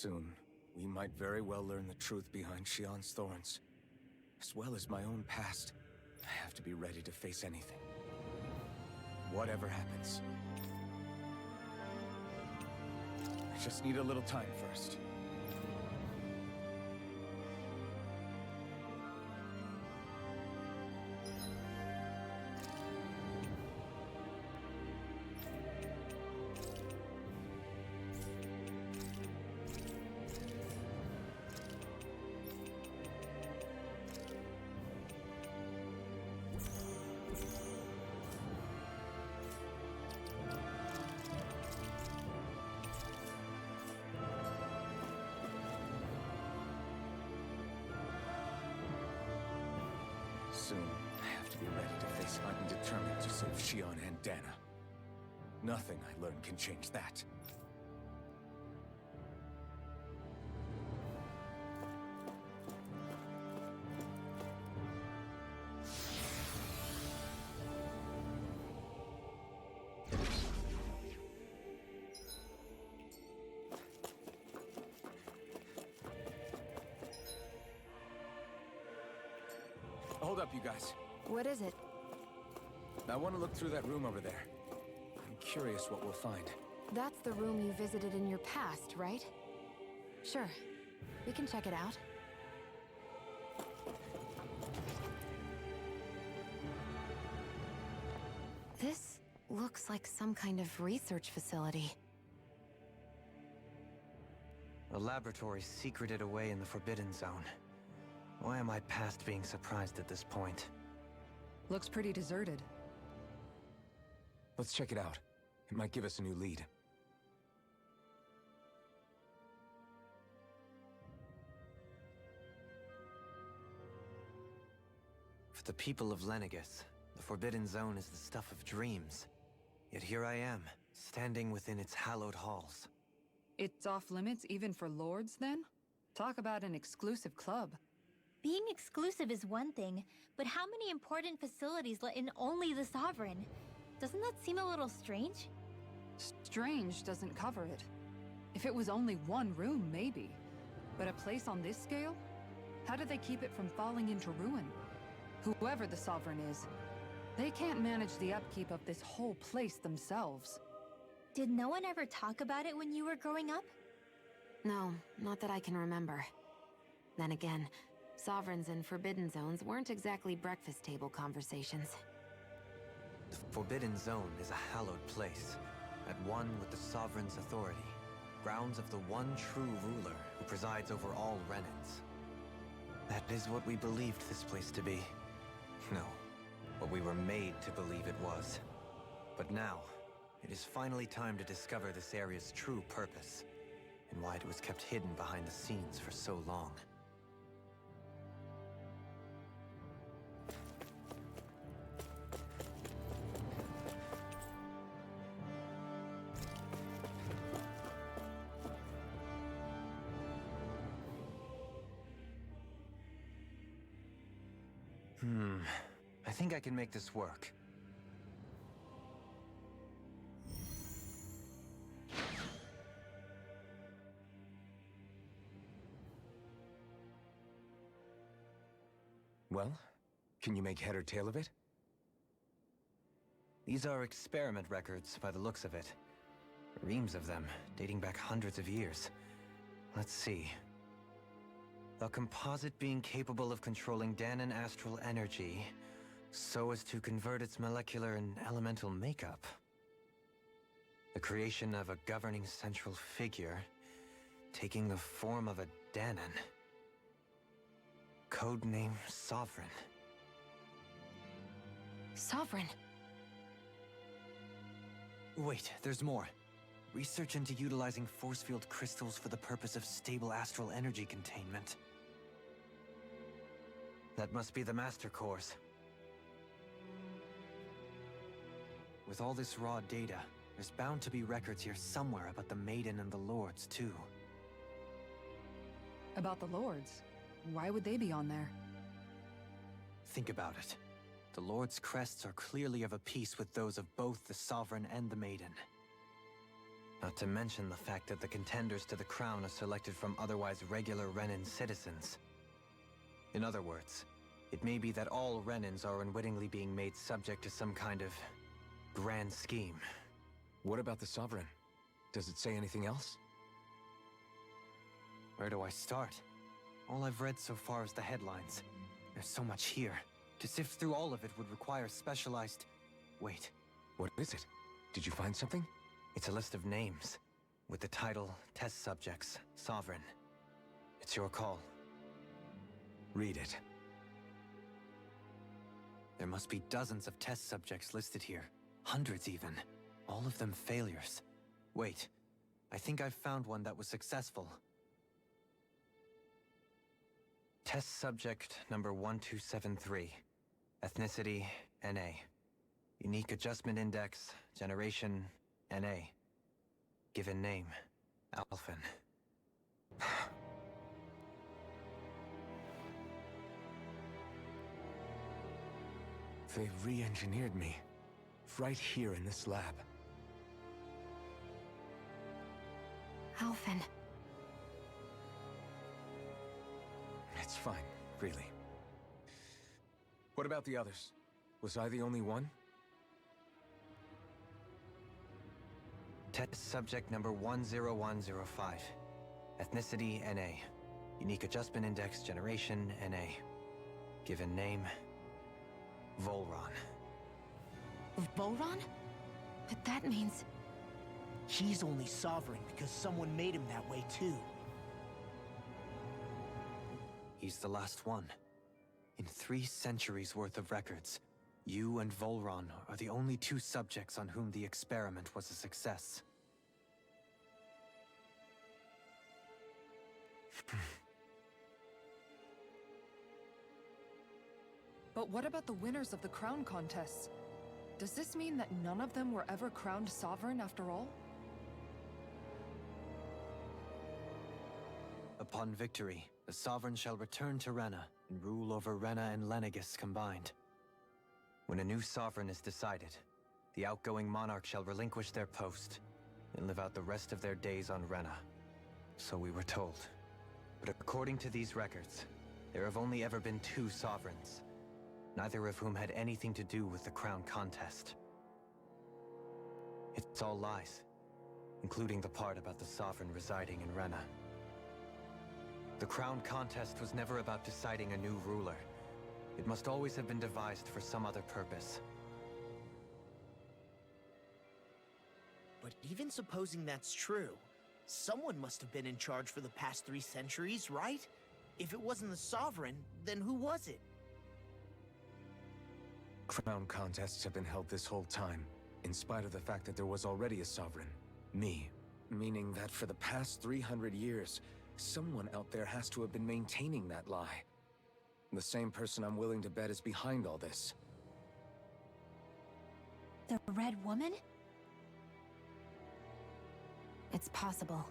Soon, we might very well learn the truth behind Shion's thorns. As well as my own past. I have to be ready to face anything. Whatever happens. I just need a little time first. Soon, I have to be ready to face I'm determined to save Shion and Dana. Nothing I learn can change that. Hold up, you guys. What is it? I want to look through that room over there. I'm curious what we'll find. That's the room you visited in your past, right? Sure. We can check it out. This looks like some kind of research facility. A laboratory secreted away in the Forbidden Zone. Why am I past being surprised at this point? Looks pretty deserted. Let's check it out. It might give us a new lead. For the people of Lenegus, the Forbidden Zone is the stuff of dreams. Yet here I am, standing within its hallowed halls. It's off limits even for lords, then? Talk about an exclusive club. Being exclusive is one thing, but how many important facilities let in only the Sovereign? Doesn't that seem a little strange? Strange doesn't cover it. If it was only one room, maybe. But a place on this scale? How do they keep it from falling into ruin? Whoever the Sovereign is, they can't manage the upkeep of this whole place themselves. Did no one ever talk about it when you were growing up? No, not that I can remember. Then again, Sovereigns and Forbidden Zones weren't exactly breakfast table conversations. The Forbidden Zone is a hallowed place, at one with the Sovereign's authority, grounds of the one true ruler who presides over all Renans. That is what we believed this place to be. No, what we were made to believe it was. But now, it is finally time to discover this area's true purpose, and why it was kept hidden behind the scenes for so long. I think I can make this work. Well, can you make head or tail of it? These are experiment records, by the looks of it. Reams of them, dating back hundreds of years. Let's see. A composite being capable of controlling Danan astral energy, so as to convert its molecular and elemental makeup. The creation of a governing central figure, taking the form of a Danan. Codename Sovereign. Sovereign? Wait, there's more. Research into utilizing force field crystals for the purpose of stable astral energy containment. That must be the Master Cores. With all this raw data, there's bound to be records here somewhere about the Maiden and the Lords, too. About the Lords? Why would they be on there? Think about it. The Lord's crests are clearly of a piece with those of both the Sovereign and the Maiden. Not to mention the fact that the contenders to the crown are selected from otherwise regular Renan citizens. In other words, it may be that all Renans are unwittingly being made subject to some kind of grand scheme. What about the Sovereign? Does it say anything else? Where do I start? All I've read so far is the headlines. There's so much here. To sift through all of it would require specialized... Wait. What is it? Did you find something? It's a list of names, with the title, Test Subjects, Sovereign. It's your call. Read it. There must be dozens of test subjects listed here. Hundreds even. All of them failures. Wait, I think I've found one that was successful. Test subject number 1273. Ethnicity, NA. Unique Adjustment Index, Generation, NA. Given name, Alphen. They re-engineered me. Right here in this lab. Alphen. It's fine, really. What about the others? Was I the only one? Test subject number 10105. Ethnicity, NA. Unique Adjustment Index, Generation, NA. Given name, Volron. Volron? But that means... He's only sovereign because someone made him that way too. He's the last one. In 3 centuries worth of records, you and Volron are the only 2 subjects on whom the experiment was a success. But what about the winners of the crown contests? Does this mean that none of them were ever crowned sovereign after all? Upon victory, the Sovereign shall return to Rena and rule over Rena and Lenegis combined. When a new Sovereign is decided, the outgoing monarch shall relinquish their post and live out the rest of their days on Rena. So we were told. But according to these records, there have only ever been 2 Sovereigns, neither of whom had anything to do with the crown contest. It's all lies, including the part about the Sovereign residing in Rena. The crown contest was never about deciding a new ruler. It must always have been devised for some other purpose. But even supposing that's true, someone must have been in charge for the past 3 centuries, right? If it wasn't the Sovereign, then who was it? Crown contests have been held this whole time, in spite of the fact that there was already a Sovereign. Me. Meaning that for the past 300 years, someone out there has to have been maintaining that lie. The same person I'm willing to bet is behind all this. The Red Woman? It's possible.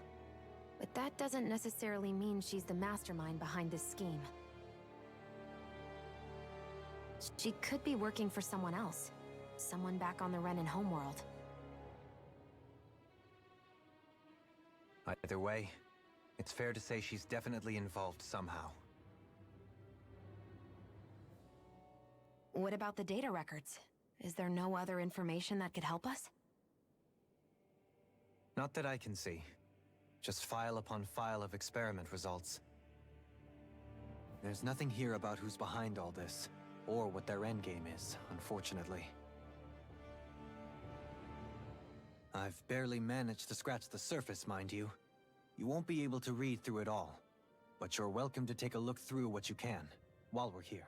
But that doesn't necessarily mean she's the mastermind behind this scheme. She could be working for someone else. Someone back on the Renan homeworld. Either way, it's fair to say she's definitely involved somehow. What about the data records? Is there no other information that could help us? Not that I can see. Just file upon file of experiment results. There's nothing here about who's behind all this, or what their endgame is, unfortunately. I've barely managed to scratch the surface, mind you. You won't be able to read through it all, but you're welcome to take a look through what you can, while we're here.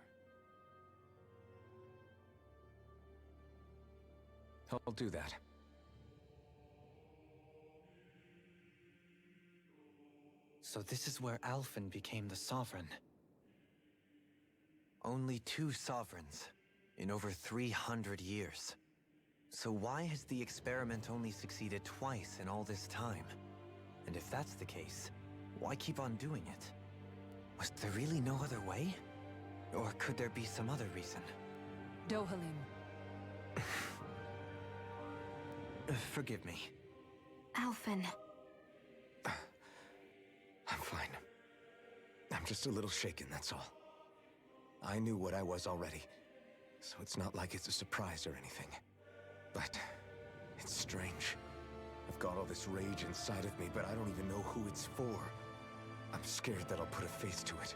I'll do that. So this is where Alphen became the Sovereign. Only 2 Sovereigns in over 300 years. So why has the experiment only succeeded twice in all this time? And if that's the case, why keep on doing it? Was there really no other way? Or could there be some other reason? Dohalim. Forgive me. Alphen. I'm fine. I'm just a little shaken, that's all. I knew what I was already, so it's not like it's a surprise or anything. But it's strange. I've got all this rage inside of me, but I don't even know who it's for. I'm scared that I'll put a face to it,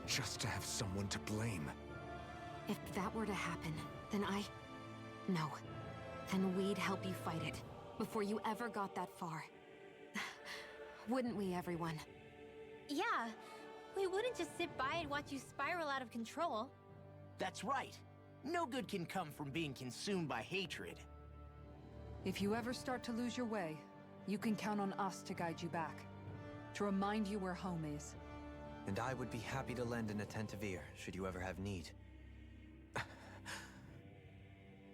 just to have someone to blame. If that were to happen, then No. Then we'd help you fight it, before you ever got that far. Wouldn't we, everyone? Yeah, we wouldn't just sit by and watch you spiral out of control. That's right. No good can come from being consumed by hatred. If you ever start to lose your way, you can count on us to guide you back. To remind you where home is. And I would be happy to lend an attentive ear, should you ever have need.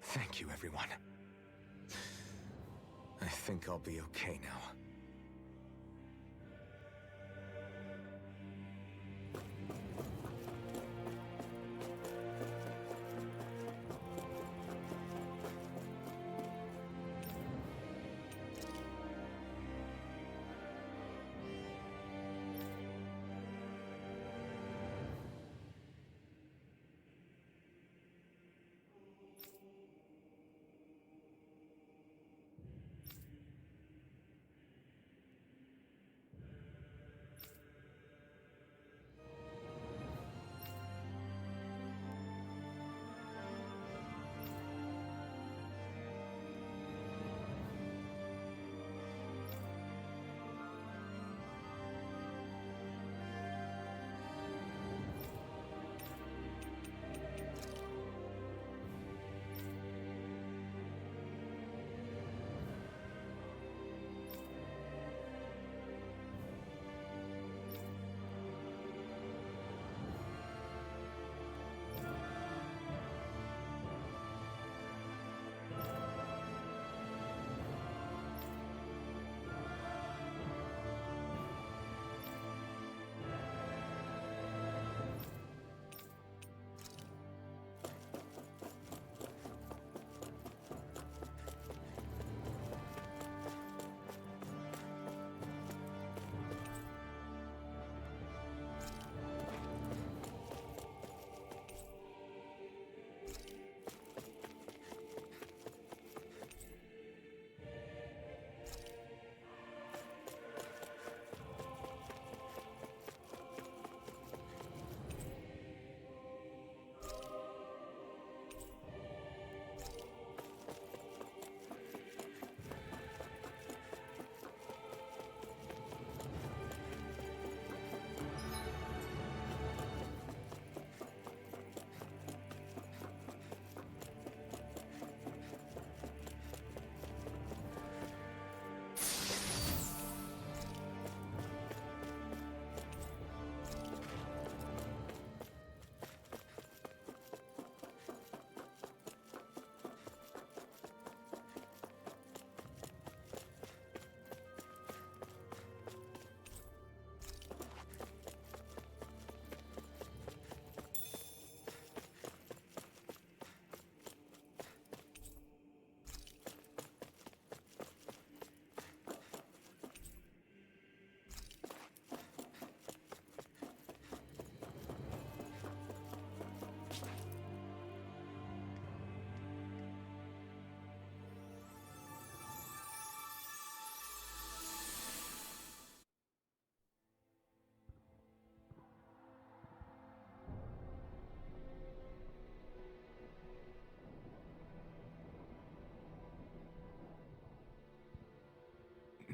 Thank you, everyone. I think I'll be okay now.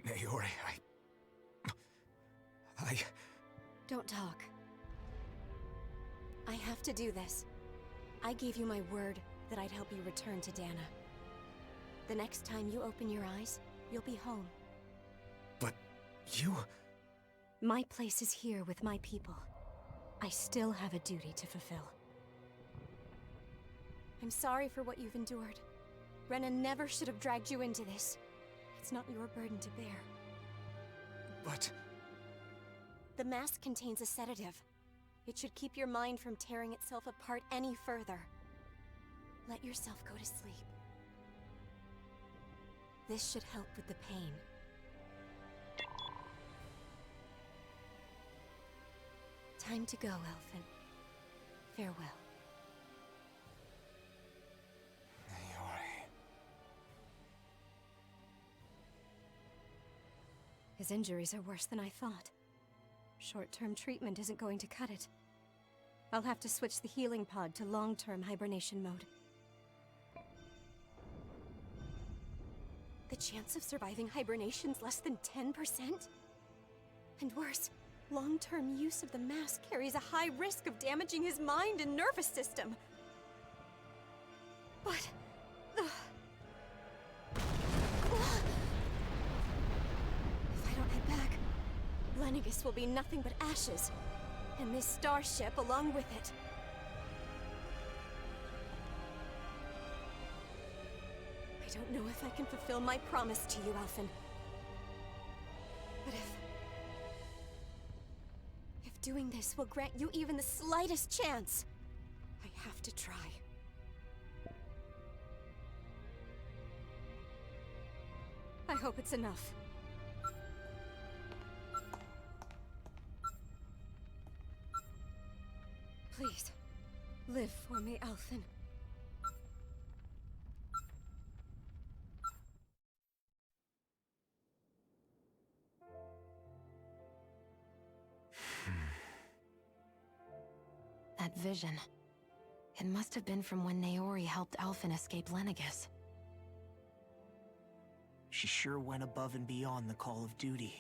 Naori, Don't talk. I have to do this. I gave you my word that I'd help you return to Dana. The next time you open your eyes, you'll be home. But you... My place is here with my people. I still have a duty to fulfill. I'm sorry for what you've endured. Renan never should have dragged you into this. It's not your burden to bear. But... The mask contains a sedative. It should keep your mind from tearing itself apart any further. Let yourself go to sleep. This should help with the pain, Time to go, Elfin. Farewell. Naori. His injuries are worse than I thought. Short-term treatment isn't going to cut it. I'll have to switch the healing pod to long-term hibernation mode. The chance of surviving hibernation's less than 10%? And worse, long-term use of the mask carries a high risk of damaging his mind and nervous system. But... If I don't head back, Lenegis will be nothing but ashes, and this starship along with it. I don't know if I can fulfill my promise to you, Elfin. But if doing this will grant you even the slightest chance, I have to try. I hope it's enough. Please, live for me, Elfin. That vision. It must have been from when Naori helped Alphen escape Lenegis. She sure went above and beyond the call of duty.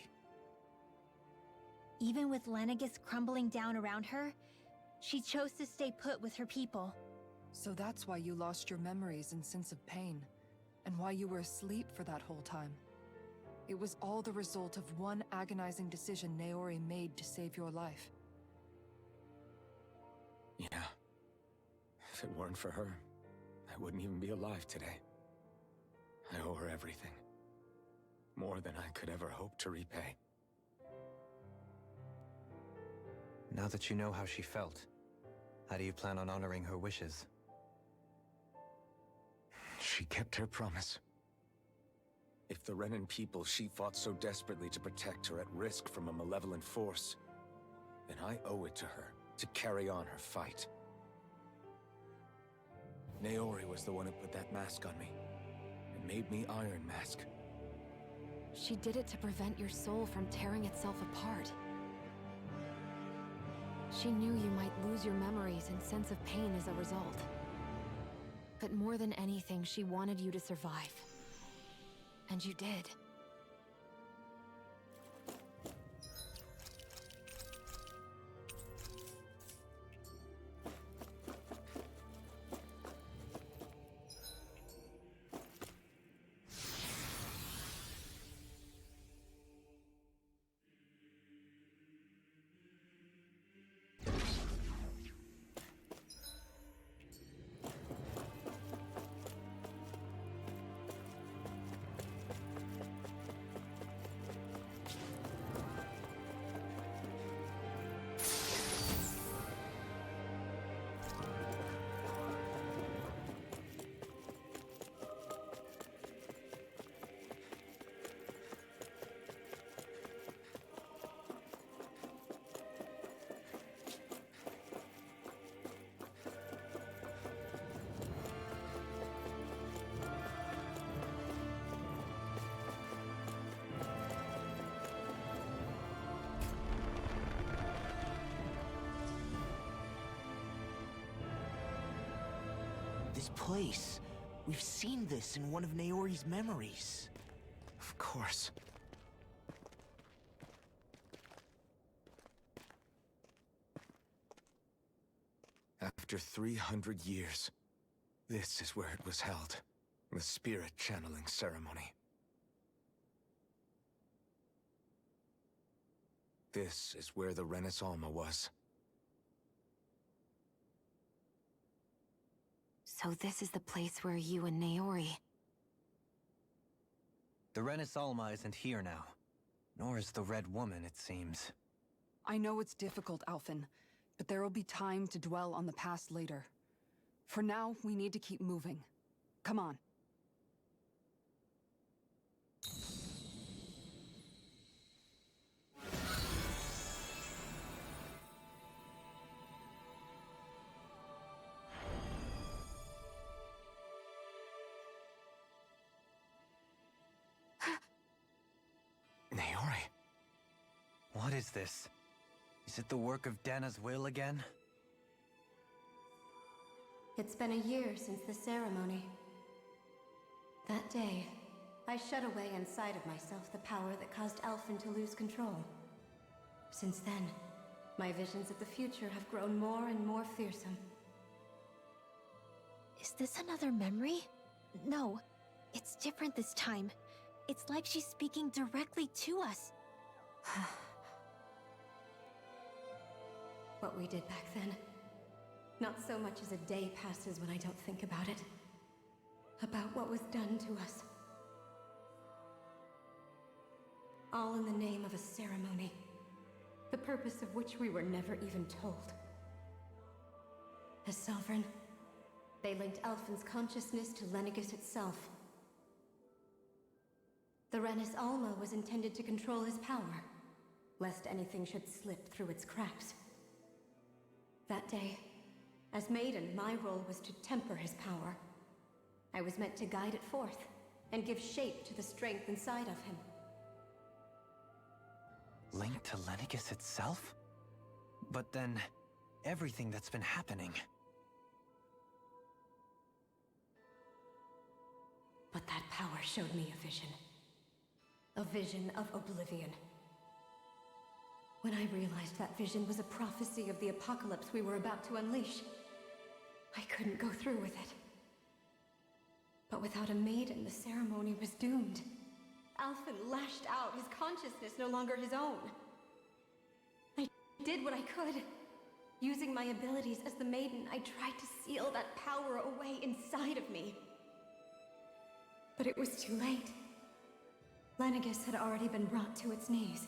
Even with Lenegis crumbling down around her, she chose to stay put with her people. So that's why you lost your memories and sense of pain, and why you were asleep for that whole time. It was all the result of one agonizing decision Naori made to save your life. Yeah. If it weren't for her, I wouldn't even be alive today. I owe her everything. More than I could ever hope to repay. Now that you know how she felt, how do you plan on honoring her wishes? She kept her promise. If the Renan people she fought so desperately to protect are at risk from a malevolent force, then I owe it to her to carry on her fight. Naori was the one who put that mask on me, and made me Iron Mask. She did it to prevent your soul from tearing itself apart. She knew you might lose your memories and sense of pain as a result. But more than anything, she wanted you to survive. And you did. This place. We've seen this in one of Naori's memories. Of course. After 300 years, this is where it was held. The spirit channeling ceremony. This is where the Renis Alma was. So this is the place where you and Naori... The Renis Alma isn't here now. Nor is the Red Woman, it seems. I know it's difficult, Alphen, but there will be time to dwell on the past later. For now, we need to keep moving. Come on. Naori. What is this? Is it the work of Dana's will again? It's been a year since the ceremony. That day, I shut away inside of myself the power that caused Alphen to lose control. Since then, my visions of the future have grown more and more fearsome. Is this another memory? No, it's different this time. It's like she's speaking directly to us. What we did back then. Not so much as a day passes when I don't think about it. About what was done to us. All in the name of a ceremony. The purpose of which we were never even told. As Sovereign, they linked Alphen's consciousness to Lenegis itself. The Renis Alma was intended to control his power, lest anything should slip through its cracks. That day, as Maiden, my role was to temper his power. I was meant to guide it forth, and give shape to the strength inside of him. Linked to Lenegis itself? But then, everything that's been happening... But that power showed me a vision. A vision of oblivion. When I realized that vision was a prophecy of the apocalypse we were about to unleash, I couldn't go through with it. But without a maiden, the ceremony was doomed. Alphen lashed out, his consciousness no longer his own. I did what I could. Using my abilities as the maiden, I tried to seal that power away inside of me. But it was too late. Lenegis had already been brought to its knees.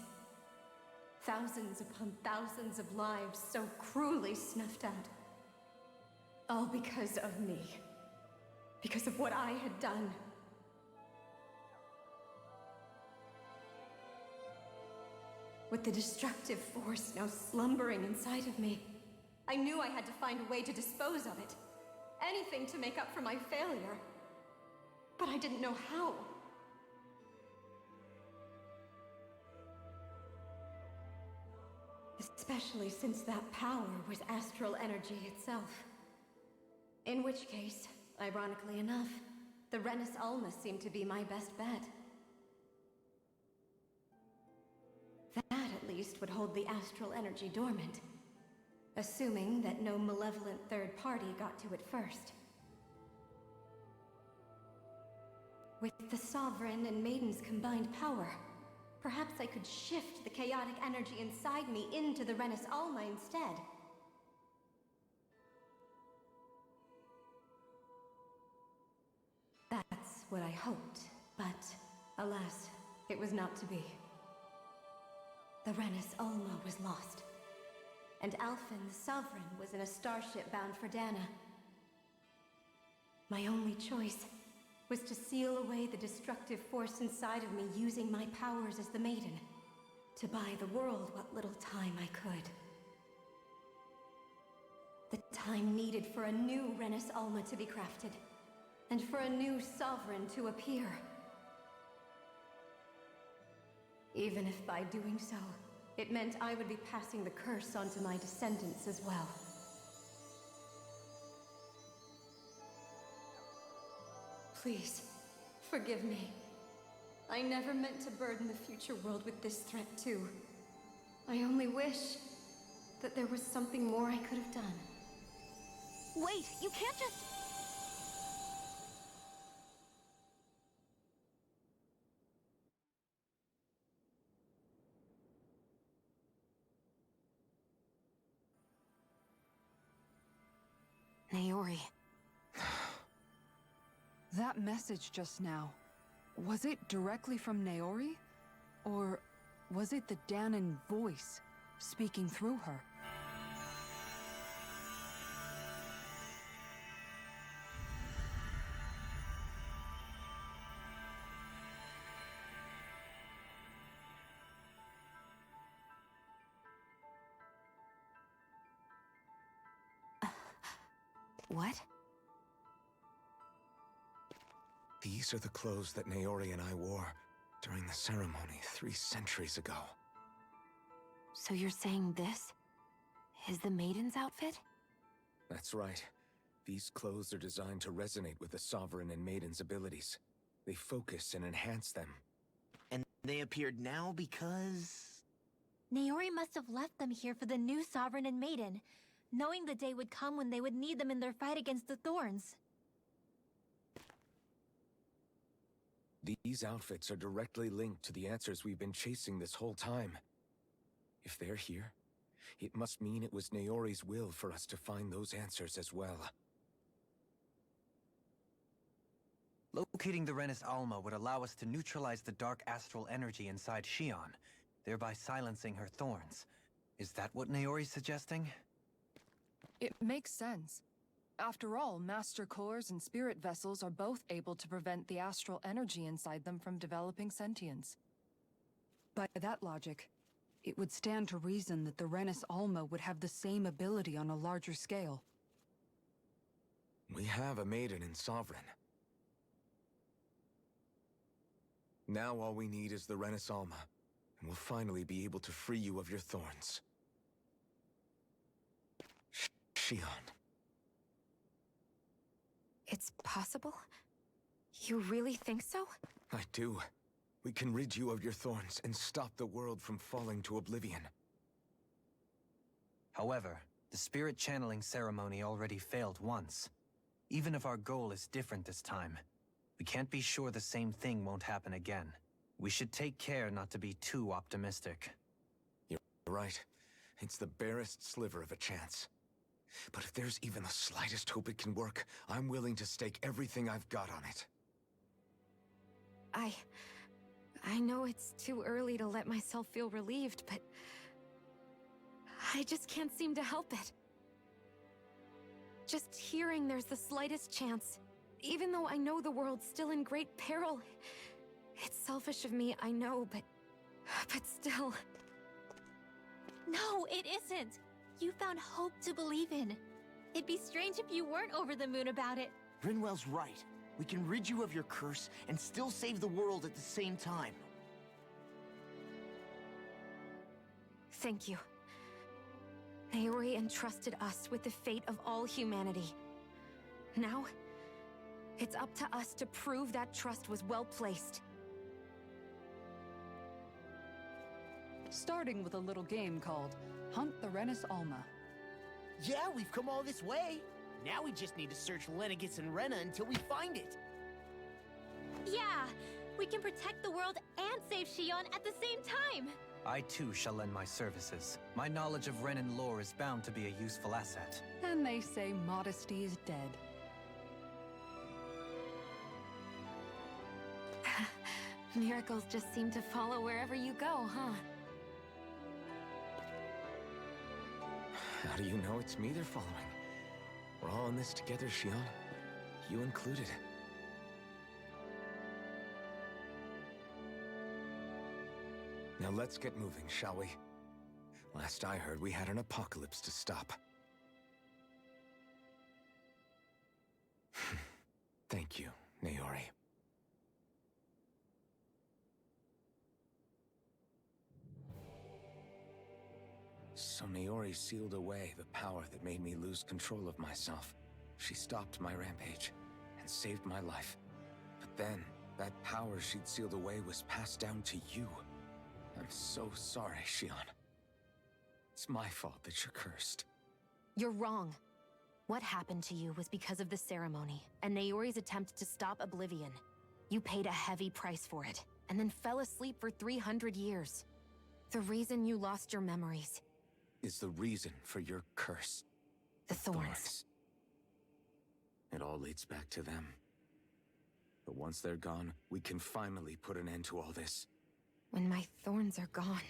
Thousands upon thousands of lives so cruelly snuffed out. All because of me. Because of what I had done. With the destructive force now slumbering inside of me, I knew I had to find a way to dispose of it. Anything to make up for my failure. But I didn't know how. Especially since that power was astral energy itself. In which case, ironically enough, the Renis Alma seemed to be my best bet. That, at least, would hold the astral energy dormant. Assuming that no malevolent third party got to it first. With the Sovereign and Maiden's combined power, perhaps I could shift the chaotic energy inside me into the Renis Alma instead. That's what I hoped, but alas, it was not to be. The Renis Alma was lost, and Alphen, the Sovereign, was in a starship bound for Dana. My only choice was to seal away the destructive force inside of me using my powers as the Maiden, to buy the world what little time I could. The time needed for a new Renis Alma to be crafted, and for a new Sovereign to appear. Even if by doing so, it meant I would be passing the curse onto my descendants as well. Please, forgive me. I never meant to burden the future world with this threat too. I only wish that there was something more I could have done. Wait, you can't just... Naori. That message just now, was it directly from Naori? Or was it the Danan voice speaking through her? What? These are the clothes that Naori and I wore During the ceremony 3 centuries ago. So you're saying this is the Maiden's outfit? That's right. These clothes are designed to resonate with the Sovereign and Maiden's abilities. They focus and enhance them. And they appeared now because... Naori must have left them here for the new Sovereign and Maiden, knowing the day would come when they would need them in their fight against the Thorns. These outfits are directly linked to the answers we've been chasing this whole time. If they're here, it must mean it was Naori's will for us to find those answers as well. Locating the Renis Alma would allow us to neutralize the dark astral energy inside Xion, thereby silencing her thorns. Is that what Naori's suggesting? It makes sense. After all, Master Cores and Spirit Vessels are both able to prevent the astral energy inside them from developing sentience. By that logic, it would stand to reason that the Renis Alma would have the same ability on a larger scale. We have a Maiden and Sovereign. Now all we need is the Renis Alma, and we'll finally be able to free you of your thorns. Xion. It's possible? You really think so? I do. We can rid you of your thorns and stop the world from falling to oblivion. However, the spirit channeling ceremony already failed once. Even if our goal is different this time, we can't be sure the same thing won't happen again. We should take care not to be too optimistic. You're right. It's the barest sliver of a chance. But if there's even the slightest hope it can work, I'm willing to stake everything I've got on it. I know it's too early to let myself feel relieved, but I just can't seem to help it. Just hearing there's the slightest chance, even though I know the world's still in great peril. It's selfish of me, I know, but still. No, it isn't! You found hope to believe in. It'd be strange if you weren't over the moon about it. Rinwell's right. We can rid you of your curse and still save the world at the same time. Thank you. Naori entrusted us with the fate of all humanity. Now, it's up to us to prove that trust was well placed. Starting with a little game called Hunt the Renis Alma. Yeah, we've come all this way. Now we just need to search Lenegis and Rena until we find it. Yeah, we can protect the world and save Xion at the same time. I too shall lend my services. My knowledge of Renan lore is bound to be a useful asset. And they say modesty is dead. Miracles just seem to follow wherever you go, huh? How do you know it's me they're following? We're all in this together, Xion. You included. Now let's get moving, shall we? Last I heard, we had an apocalypse to stop. Thank you, Naori. So Naori sealed away the power that made me lose control of myself. She stopped my rampage and saved my life. But then, that power she'd sealed away was passed down to you. I'm so sorry, Xion. It's my fault that you're cursed. You're wrong. What happened to you was because of the ceremony, and Naori's attempt to stop Oblivion. You paid a heavy price for it, and then fell asleep for 300 years. The reason you lost your memories is the reason for your curse. The thorns. It all leads back to them. But once they're gone, we can finally put an end to all this. When my thorns are gone,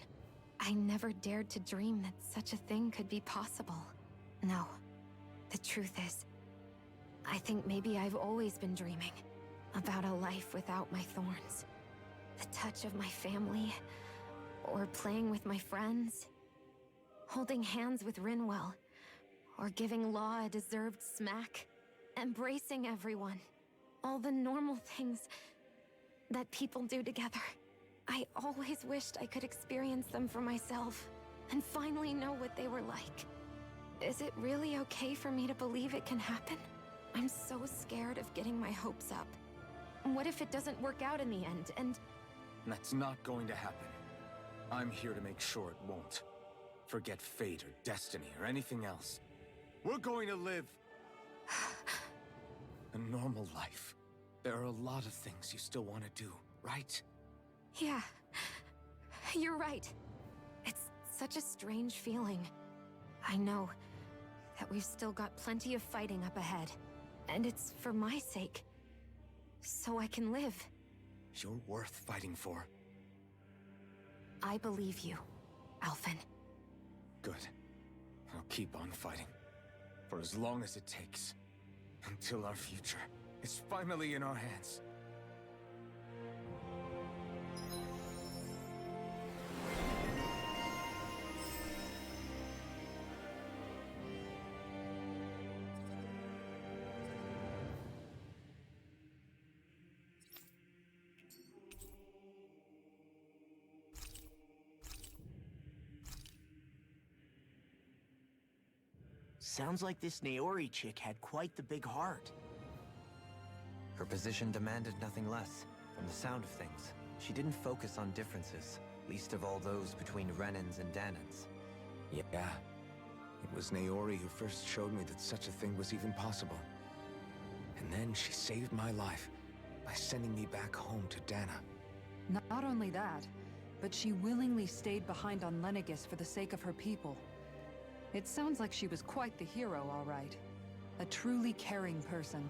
I never dared to dream that such a thing could be possible. No. The truth is, I think maybe I've always been dreaming about a life without my thorns. The touch of my family, or playing with my friends, holding hands with Rinwell, or giving Law a deserved smack, embracing everyone. All the normal things that people do together. I always wished I could experience them for myself, and finally know what they were like. Is it really okay for me to believe it can happen? I'm so scared of getting my hopes up. What if it doesn't work out in the end, and... That's not going to happen. I'm here to make sure it won't. Forget fate or destiny or anything else. We're going to live a normal life. There are a lot of things you still want to do, right? Yeah, you're right. It's such a strange feeling. I know that we've still got plenty of fighting up ahead, and it's for my sake, so I can live. You're worth fighting for. I believe you, Alphen. Good. I'll keep on fighting. For as long as it takes. Until our future is finally in our hands. Sounds like this Naori chick had quite the big heart. Her position demanded nothing less. From the sound of things, she didn't focus on differences, least of all those between Renans and Danans. Yeah. It was Naori who first showed me that such a thing was even possible. And then she saved my life by sending me back home to Dana. Not only that, but she willingly stayed behind on Lenegis for the sake of her people. It sounds like she was quite the hero, all right. A truly caring person.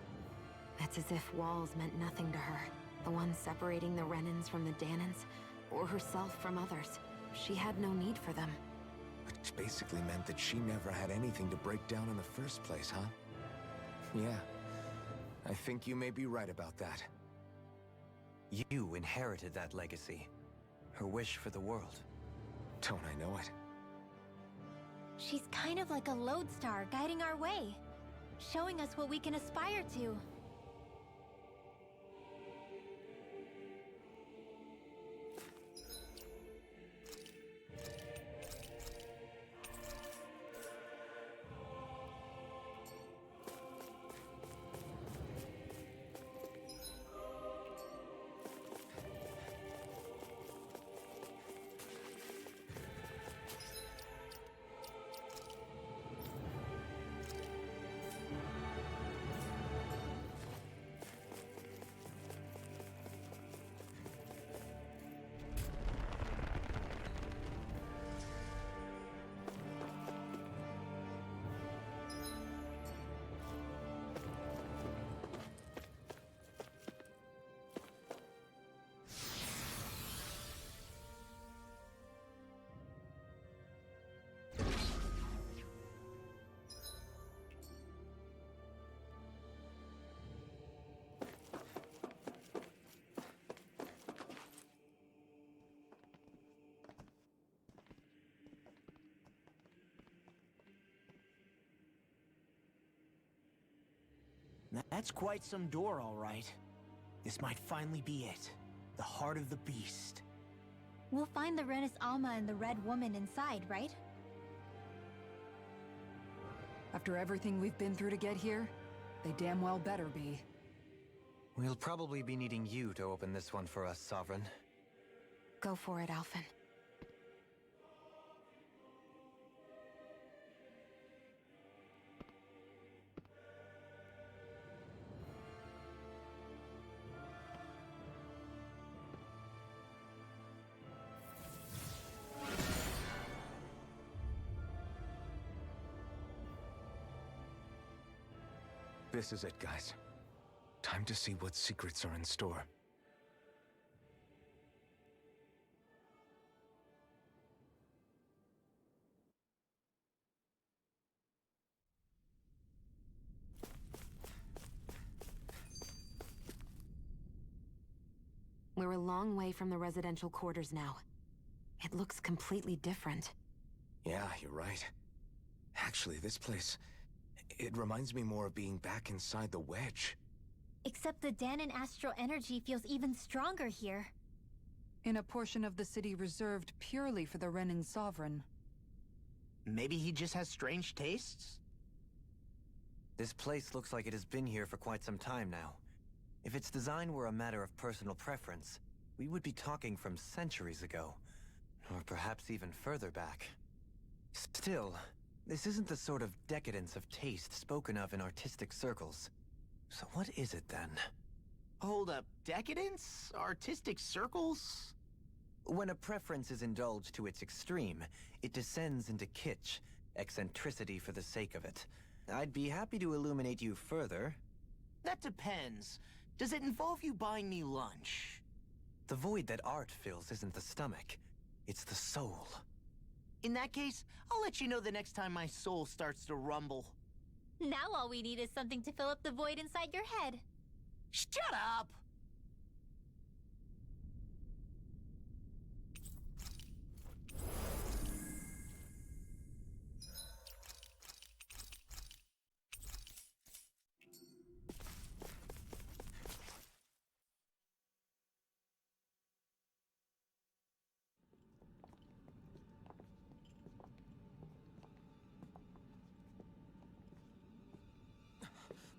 It's as if walls meant nothing to her. The ones separating the Renans from the Danans, or herself from others. She had no need for them. Which basically meant that she never had anything to break down in the first place, huh? Yeah. I think you may be right about that. You inherited that legacy. Her wish for the world. Don't I know it? She's kind of like a lodestar guiding our way, showing us what we can aspire to. That's quite some door, all right. This might finally be it. The heart of the beast. We'll find the Renis Alma and the Red Woman inside, right? After everything we've been through to get here, they damn well better be. We'll probably be needing you to open this one for us, Sovereign. Go for it, Alphen. This is it, guys. Time to see what secrets are in store. We're a long way from the residential quarters now. It looks completely different. Yeah, you're right. Actually, this place... it reminds me more of being back inside the Wedge. Except the Danan astral energy feels even stronger here. In a portion of the city reserved purely for the Renin Sovereign. Maybe he just has strange tastes? This place looks like it has been here for quite some time now. If its design were a matter of personal preference, we would be talking from centuries ago. Or perhaps even further back. Still, this isn't the sort of decadence of taste spoken of in artistic circles. So what is it then? Hold up, decadence? Artistic circles? When a preference is indulged to its extreme, it descends into kitsch, eccentricity for the sake of it. I'd be happy to illuminate you further. That depends. Does it involve you buying me lunch? The void that art fills isn't the stomach, it's the soul. In that case, I'll let you know the next time my soul starts to rumble. Now all we need is something to fill up the void inside your head. Shut up!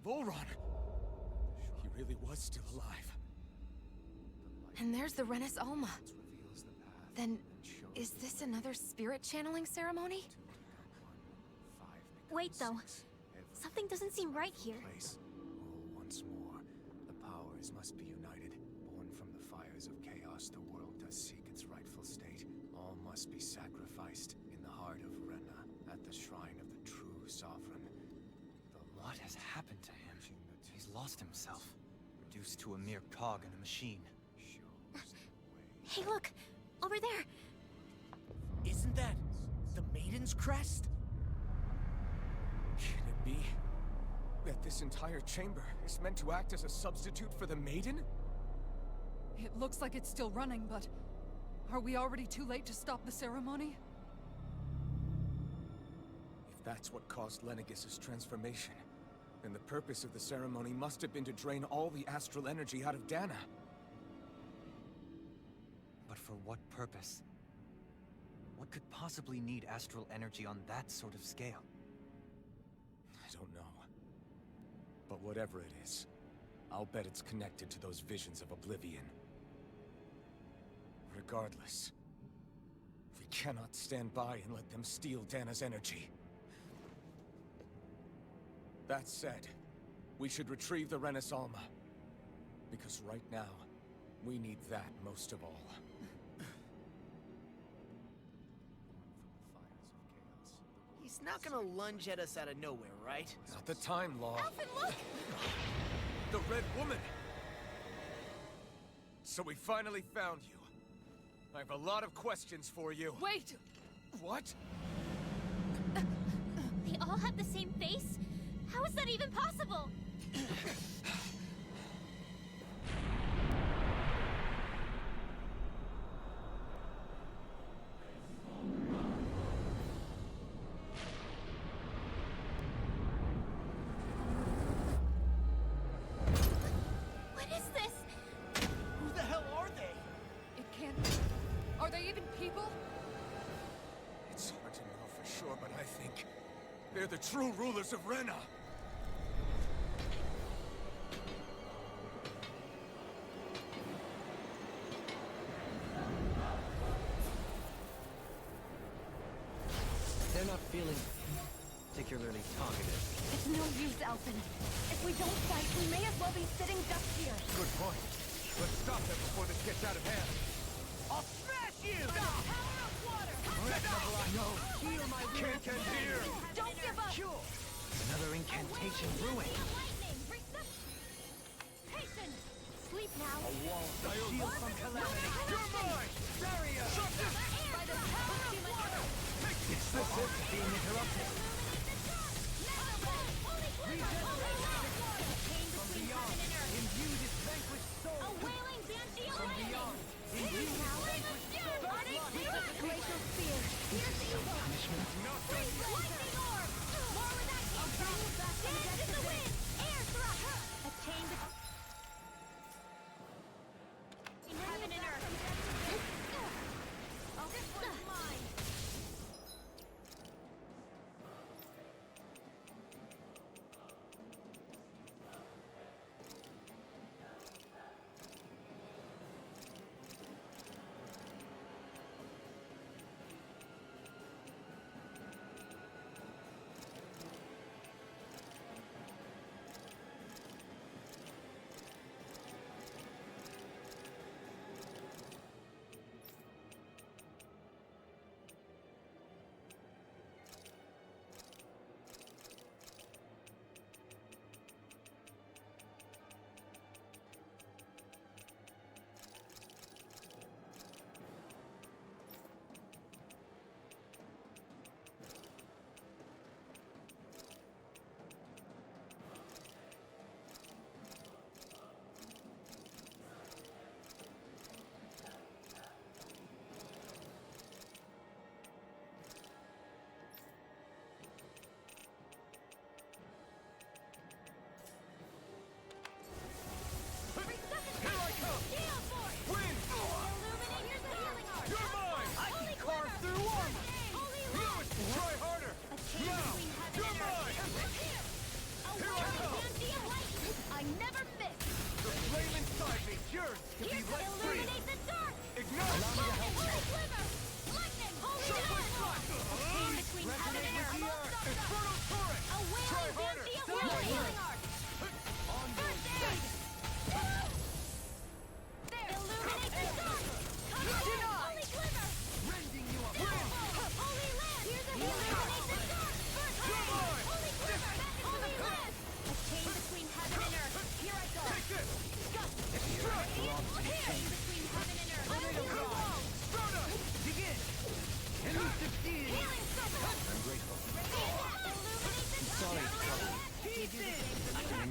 Volron! He really was still alive. And there's the Renis Alma. Then, is this another spirit channeling ceremony? Wait, though. Something doesn't seem right here. Once more, the powers must be united. Born from the fires of chaos, the world does seek its rightful state. All must be sacrificed in the heart of Rena, at the shrine of the true sovereign. What has happened to him? He's lost himself, reduced to a mere cog in a machine. Hey, look! Over there! Isn't that the Maiden's crest? Can it be that this entire chamber is meant to act as a substitute for the Maiden? It looks like it's still running, but are we already too late to stop the ceremony? If that's what caused Lenegis' transformation, then the purpose of the ceremony must have been to drain all the astral energy out of Dana. But for what purpose? What could possibly need astral energy on that sort of scale? I don't know. But whatever it is, I'll bet it's connected to those visions of oblivion. Regardless, we cannot stand by and let them steal Dana's energy. That said, we should retrieve the Renis Alma. Because right now, we need that most of all. He's not gonna lunge at us out of nowhere, right? Not the time, Law. Alvin, look! The Red Woman! So we finally found you. I have a lot of questions for you. Wait! What? They all have the same face? How is that even possible? What is this? Who the hell are they? It can't be. Are they even people? It's hard to know for sure, but I think they're the true rulers of Rena. They're not feeling particularly talkative. It's no use, Alvin. If we don't fight, we may as well be sitting ducks here. Good point. Let's stop them before this gets out of hand. I'll smash you! Power of water! No! Can't end here! Don't give up! Another incantation ruined. Lightning! Precipitation! Sleep now. Shield from calamity. You're mine! Daria! By the power of water! It's the force being interrupted. From beyond, Imbue this vanquished soul. a wailing banshee From lightning! beyond, Here imbue this now, vanquished Dear soul. Barney, glacial spear! Here's the evil! Punishment. Freeze the lightning orb! More where that came from! Dance in the wind! Air thrust! A chain between heaven and earth!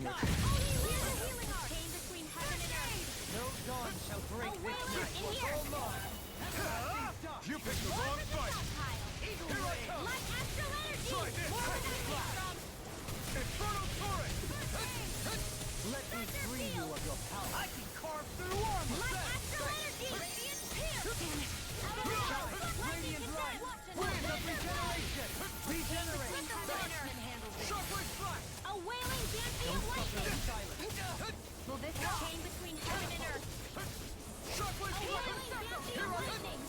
it. Healing arc. Chain between heaven and earth. No dawn shall break A this whaler night. in here. You picked the wrong fight. Here I come. Light astral energy. Try this. Where did that Flash. come from? Infernal Torrent. Let me free you of your power. I can carve through armor. Light astral energy. Radiant here. Damn it. Radiant light. Wind of regeneration. Regenerate. Shockwave Flash. A wailing dancing of lightning. Will this chain between heaven and earth? Shockwave A Flash. wailing dancing Here of I come. lightning.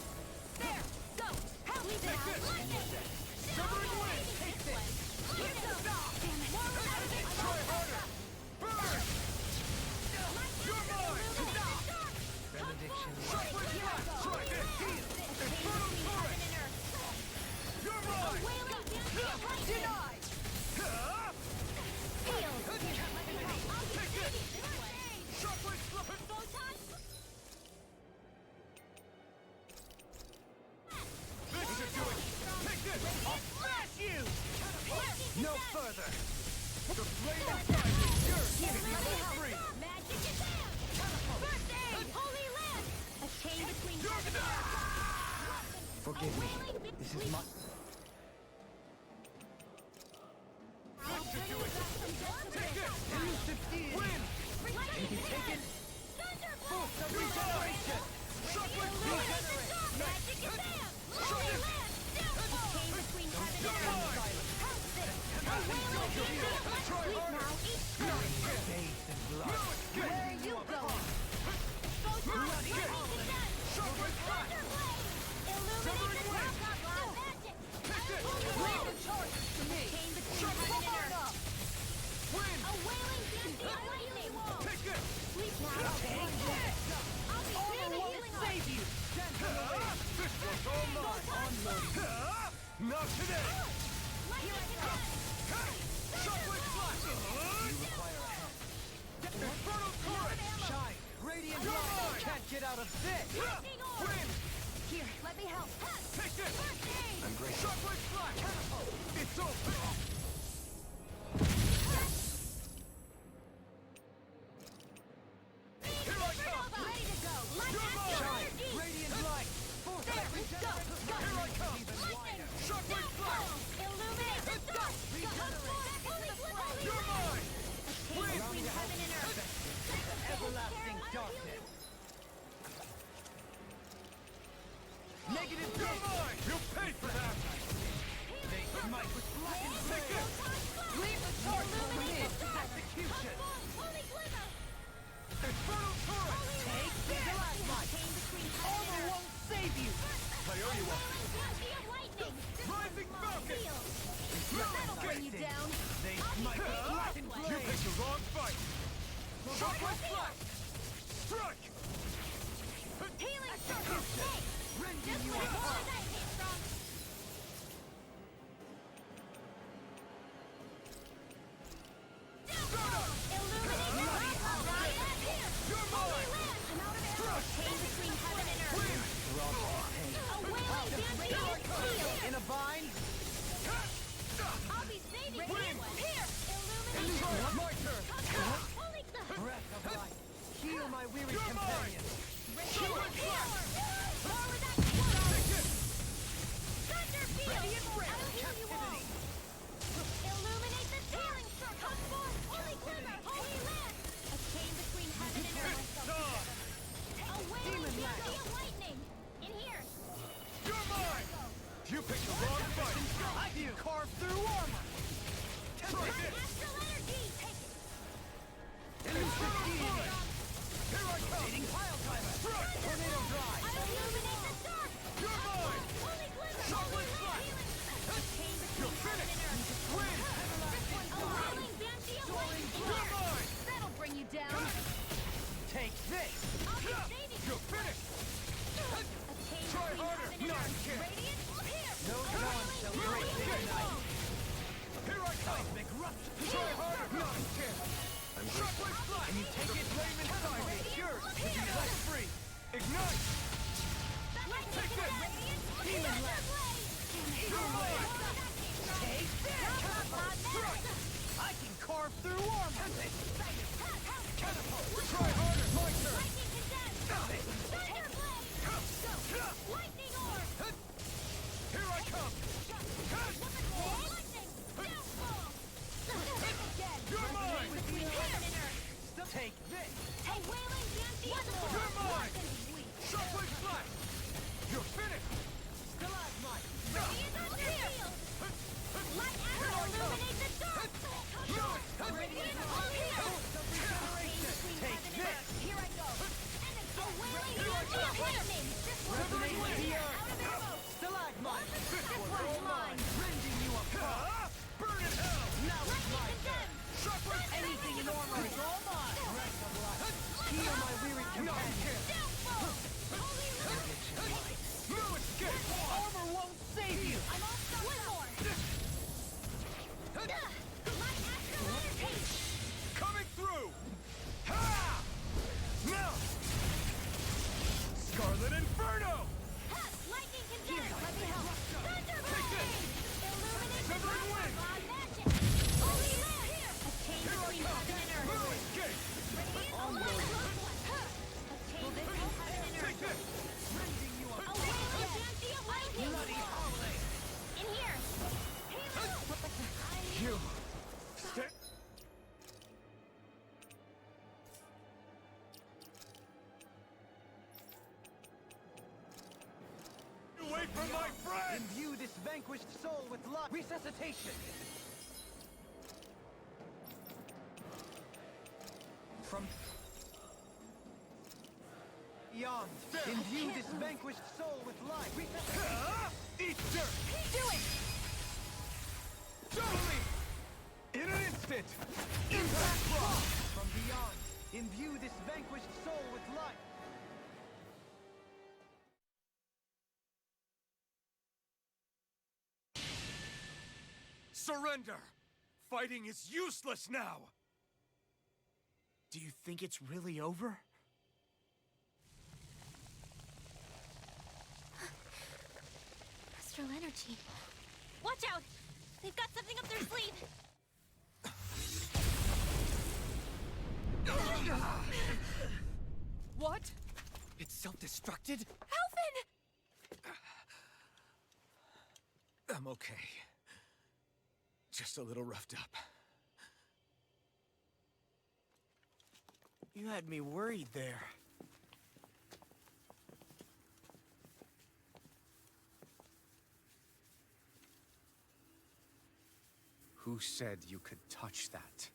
There. Go. Help me Take now. this. Lightning. Severing wind. Take this. Here goes. Damn it. More lightning. Try harder. Burn. You're mine. Benediction. Shockwave Flash. Try this. Infernal Torrent. You're mine. Wailing dancing of lightning. Denied. Heal. I'll Take get this. this way. Shockwave Flash. Photon. This should do it. Take this. I'll smash you. No further. The flame inside is yours. Level 3. Magic is there. First aid. Holy land. A chain between heaven and earth. Forgive me. This is my... This should do it. Take it. Elusive deity. Win. Can you take it? Boost of regeneration. Shockwave Flash. Magic is there. Holy land. A chain between heaven and earth. How's this? A wailing dancing of lightning. Sleep now. Eat spirit. Faith and blood. Where are you going? Photon. Lightning condensed. Shockwave Flash. Illuminate the top of magic. Leave the charge to me. Chain between heaven and earth. Win. A wailing dancing of lightning. Take it. Sleep now. Take this. I'll be free to healing arc. Save you. This one's all mine. Not today. Lightning condensed. Shockwave Flash. Infernal Torrent. Shine. Radiant You're light. mine. Can't get out of this. Win. Here, let me help. Take this. First aid. I'm grateful. Shockwave Flash. It's over. Here I come. Ready to go. Light You're astral mine. energy. Radiant light. Force There, of go. regeneration. Here I come. Lightning. Shockwave Flash. Illuminate the dark. Holy flip. You're mine. Chain between heaven and earth. Everlasting darkness. Negative You're mine. You pay for that. They smite with blackened Take this. Leave the charge for me. Execution. Holy glimmer. Infernal Torrent. Take this. Chain between heaven Armor and earth. won't save you. I owe you one. Bounty of lightning. Rising Falcon. That'll bring you down. They smite with blackened You blade. picked the wrong fight. Shockwave Flash. Strike. Healing circle. Hey, Rending just you where apart. that came from. Illuminate the top. Right up here. You're Holy mine. land. I'm out of arrows. Chain between heaven and earth. Win. A wailing dancing steel. In a bind. I'll be saving you. Here. Illuminate. Illusion. My turn. Holy glimmer. Breath of life. Heal my weary You're mine. companions. Human power. More with that sword. Take it. Thunder field. Radiant ray. I'll heal you all. Illuminate the healing circle. Come forth. Holy glimmer. Holy land. A chain between heaven and earth. Stop. A wailing beauty of lightning. In here. You're mine. You picked the wrong fight. I can carve through armor. Try this. Astral energy. Take it. Elusive deity. Here I come. Leading pile driver. Strike. Tornado drive. I'll illuminate the dark. You're mine. Holy glimmer. Shockwave Holy Flash. land. A chain You're between heaven and finished. earth. Win. A wailing banshee of lightning. In You're here. mine. That'll bring you down. Take this. I'll be saving you. You're finished. A chain Try between harder. heaven and Not earth. yet. Radiant. Here. No A dawn wailing shall beauty break of this lightning. night. Here I come. Seismic rupture. Try harder. Not a chance. Shockwave Flash. Can you take it? Flame inside me. It's yours to be Here. let free. Ignite. Lightning Take this. Radiant. Demon Thunder left. blade. You're mine. Take this. Come on, I can carve Carve through armor! Catapult! Try harder, my turn! Lightning condensed! Thunderblade! Lightning orb! Here I come! Lightning! Downfall! Again! You're mine! Between heaven and earth! Take this! A wailing Danthean Lord! You're mine! Lost and weak! Shockwave Flash! You're finished! Stalagmite! Radiant on your field! Light arrow illuminate the dark! Radiant on field! Take this! Here I go! A wailing Danthean lightning! This one's Resonate with the out earth! of ammo! Stalagmite! This one's mine! Rending you apart! Burn in hell! Now it's my Lightning turn! condemned! Shockwave! Anything in armor is all mine! Rest of life! Heal my weary companion! Downfall! Holy Lord! No escape! Armor won't save you! I'm all stuck. One more! My astral entertainment! Coming through! Ha! Now! Scarlet Inferno! Lightning condensed! Let me help! Take Thunderblade! this! Illuminate the Severing power wind! by magic! Holy Land! A chain Here I between come! heaven and No earth! escape! Radiant alone! A chain between heaven and Take earth! this! Rending you A apart! wailing Danthean lightning! Bloody howling! In here! You! Stay! Away from my friend! Imbue this vanquished soul with luck! Resuscitation! From beyond, imbue this vanquished soul with life! Ah! Eat dirt! Do it! Double in an instant! Impact block! From beyond, imbue this vanquished soul with life! Surrender! Fighting is useless now! Do you think it's really over? Astral energy. Watch out! They've got something up their sleeve! What? It's self-destructed? Alphen! I'm okay. Just a little roughed up. You had me worried there. Who said you could touch that?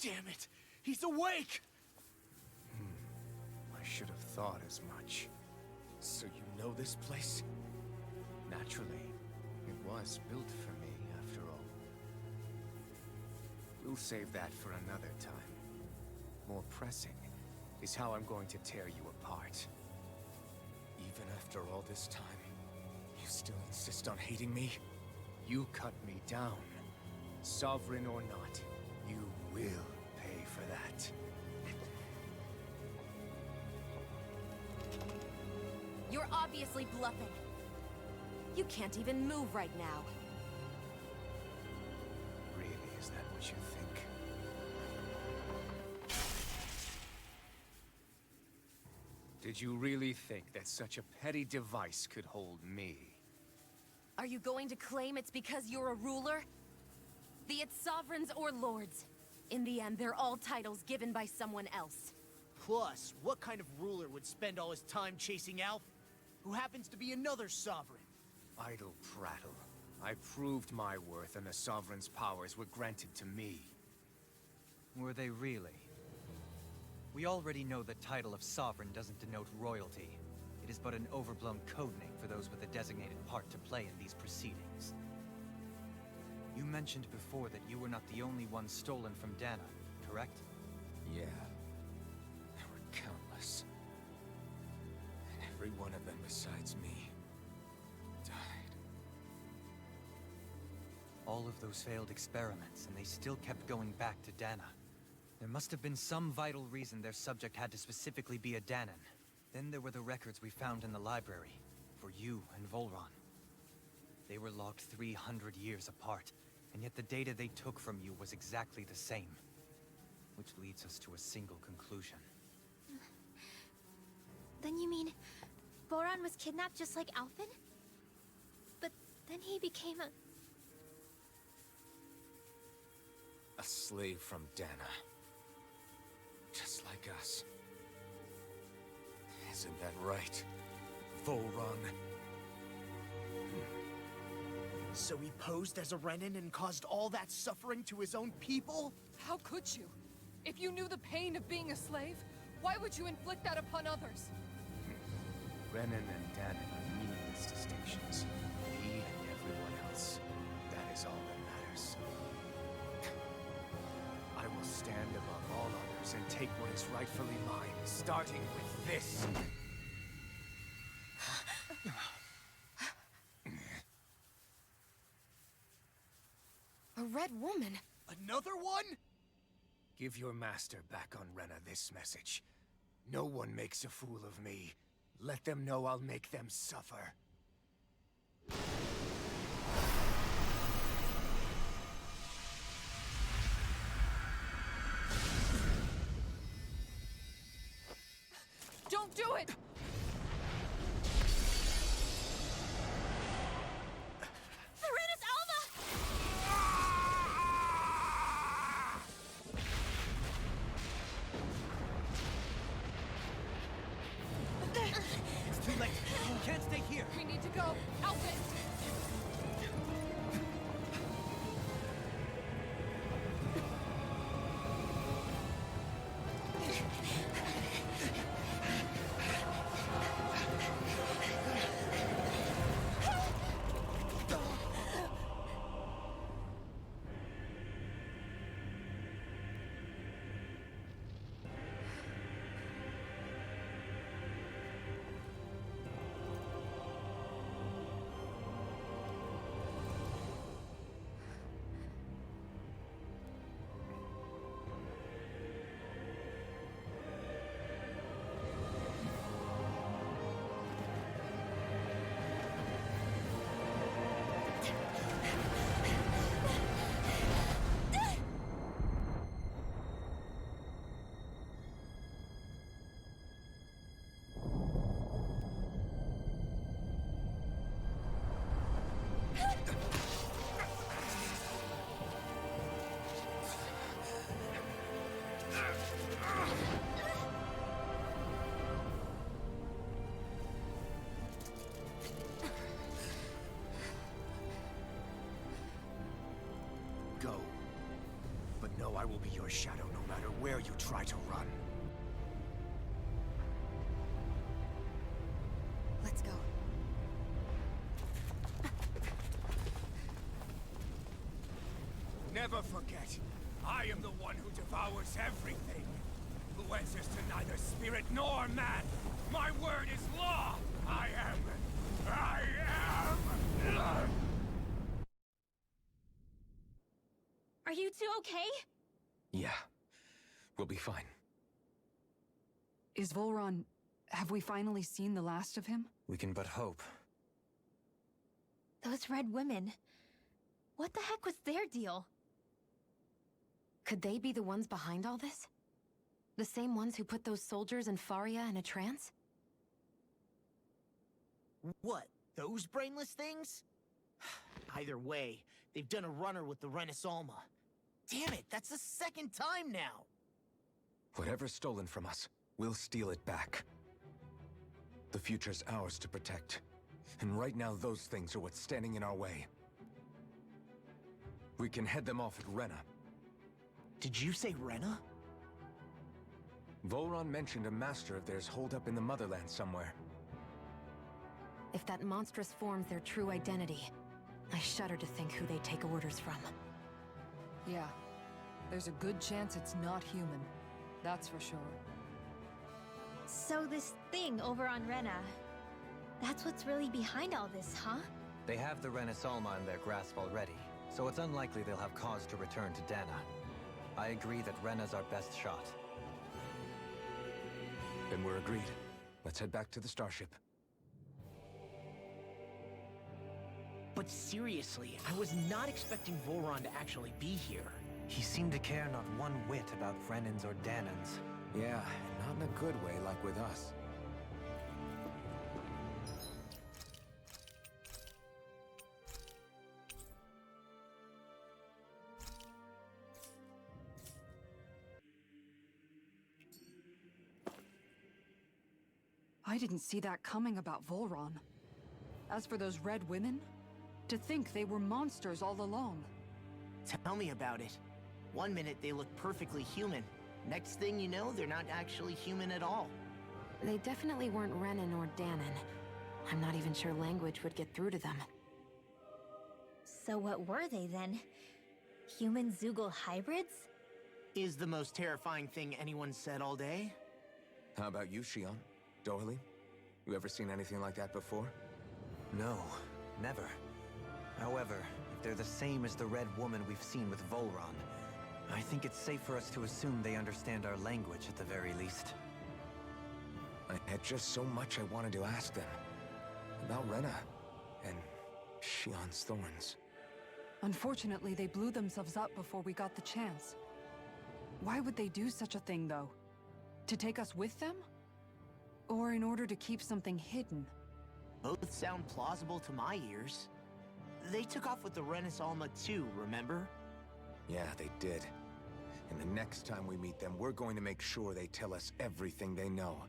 Damn it! He's awake! I should have thought as much. So you know this place? Naturally, it was built for me, after all. We'll save that for another time. More pressing is how I'm going to tear you apart. Even after all this time, you still insist on hating me? You cut me down. Sovereign or not, you will pay for that. You're obviously bluffing. You can't even move right now. Really, is that what you think? Did you really think that such a petty device could hold me? Are you going to claim it's because you're a ruler? Be it sovereigns or lords. In the end, they're all titles given by someone else. Plus, what kind of ruler would spend all his time chasing Alpha, who happens to be another sovereign? Idle prattle. I proved my worth and the Sovereign's powers were granted to me. Were they really? We already know the title of Sovereign doesn't denote royalty. It is but an overblown codename for those with a designated part to play in these proceedings. You mentioned before that you were not the only one stolen from Dana, correct? Yeah. There were countless. And every one of them besides me died. All of those failed experiments, and they still kept going back to Dana. There must have been some vital reason their subject had to specifically be a Danan. Then there were the records we found in the library, for you and Volron. They were logged 300 years apart, and yet the data they took from you was exactly the same. Which leads us to a single conclusion. Then you mean Boran was kidnapped just like Alphen? But then he became a... A slave from Dana. Just like us. Isn't that right, Volron? So he posed as a Renan and caused all that suffering to his own people? How could you? If you knew the pain of being a slave, why would you inflict that upon others? Renan and Danon are meaningless distinctions. He and everyone else. That is all that matters. I will stand above all others and take what is rightfully mine, starting with this. A red woman? Another one? Give your master back on Rena this message. No one makes a fool of me. Let them know I'll make them suffer. Don't do it! Serenus Alva! It's too late. You can't stay here. We need to go. Alphen! Go. But know I will be your shadow no matter where you try to run. Let's go. Never forget, I am the one who devours everything. Who answers to neither spirit nor man. My word is law. I am... Are you two okay? Yeah, we'll be fine. Is Volron... Have we finally seen the last of him? We can but hope. Those red women. What the heck was their deal? Could they be the ones behind all this? The same ones who put those soldiers in Faria in a trance? What? Those brainless things? Either way, they've done a runner with the Renis Alma. Damn it, that's the second time now! Whatever's stolen from us, we'll steal it back. The future's ours to protect. And right now, those things are what's standing in our way. We can head them off at Rena. Did you say Rena? Volron mentioned a master of theirs holed up in the motherland somewhere. If that monstrous form's their true identity, I shudder to think who they take orders from. Yeah. There's a good chance it's not human. That's for sure. So this thing over on Rena, that's what's really behind all this, huh? They have the Renis Alma in their grasp already, so it's unlikely they'll have cause to return to Dana. I agree that Rena's our best shot. Then we're agreed. Let's head back to the starship. But seriously, I was not expecting Volron to actually be here. He seemed to care not one whit about Renans or Danans. Yeah, and not in a good way like with us. I didn't see that coming about Volron. As for those red women, to think they were monsters all along. Tell me about it. One minute they look perfectly human. Next thing you know, they're not actually human at all. They definitely weren't Renan or Danan. I'm not even sure language would get through to them. So what were they then? Human Zoogle hybrids? Is the most terrifying thing anyone said all day? How about you, Shion? Doherly? You ever seen anything like that before? No, never. However, if they're the same as the Red Woman we've seen with Volron, I think it's safe for us to assume they understand our language at the very least. I had just so much I wanted to ask them. About Rena, and Shion's thorns. Unfortunately, they blew themselves up before we got the chance. Why would they do such a thing, though? To take us with them? Or in order to keep something hidden? Both sound plausible to my ears. They took off with the Renis Alma too, remember? Yeah, they did. And the next time we meet them, we're going to make sure they tell us everything they know.